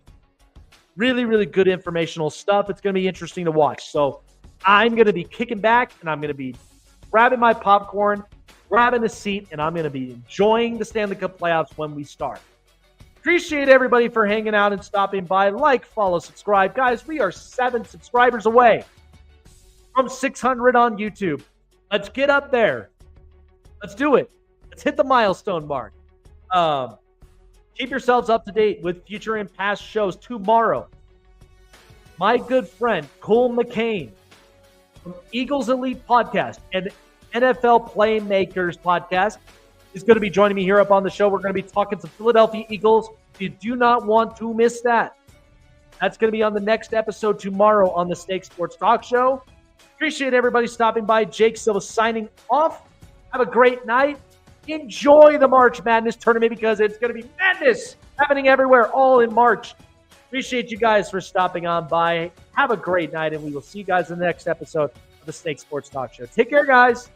Really, really good informational stuff. It's going to be interesting to watch. So I'm going to be kicking back and I'm going to be grabbing my popcorn, grabbing a seat, and I'm going to be enjoying the Stanley Cup playoffs when we start. Appreciate everybody for hanging out and stopping by. Like, follow, subscribe. Guys, we are 7 subscribers away from 600 on YouTube. Let's get up there. Let's do it. Let's hit the milestone mark. Keep yourselves up to date with future and past shows. Tomorrow, my good friend, Cole McCain from Eagles Elite Podcast and NFL Playmakers Podcast is going to be joining me here up on the show. We're going to be talking some Philadelphia Eagles. You do not want to miss that. That's going to be on the next episode tomorrow on the Snake Sports Talk Show. Appreciate everybody stopping by. Jake Silva signing off. Have a great night. Enjoy the March Madness tournament because it's going to be madness happening everywhere all in March. Appreciate you guys for stopping on by. Have a great night, and we will see you guys in the next episode of the Snake Sports Talk Show. Take care, guys.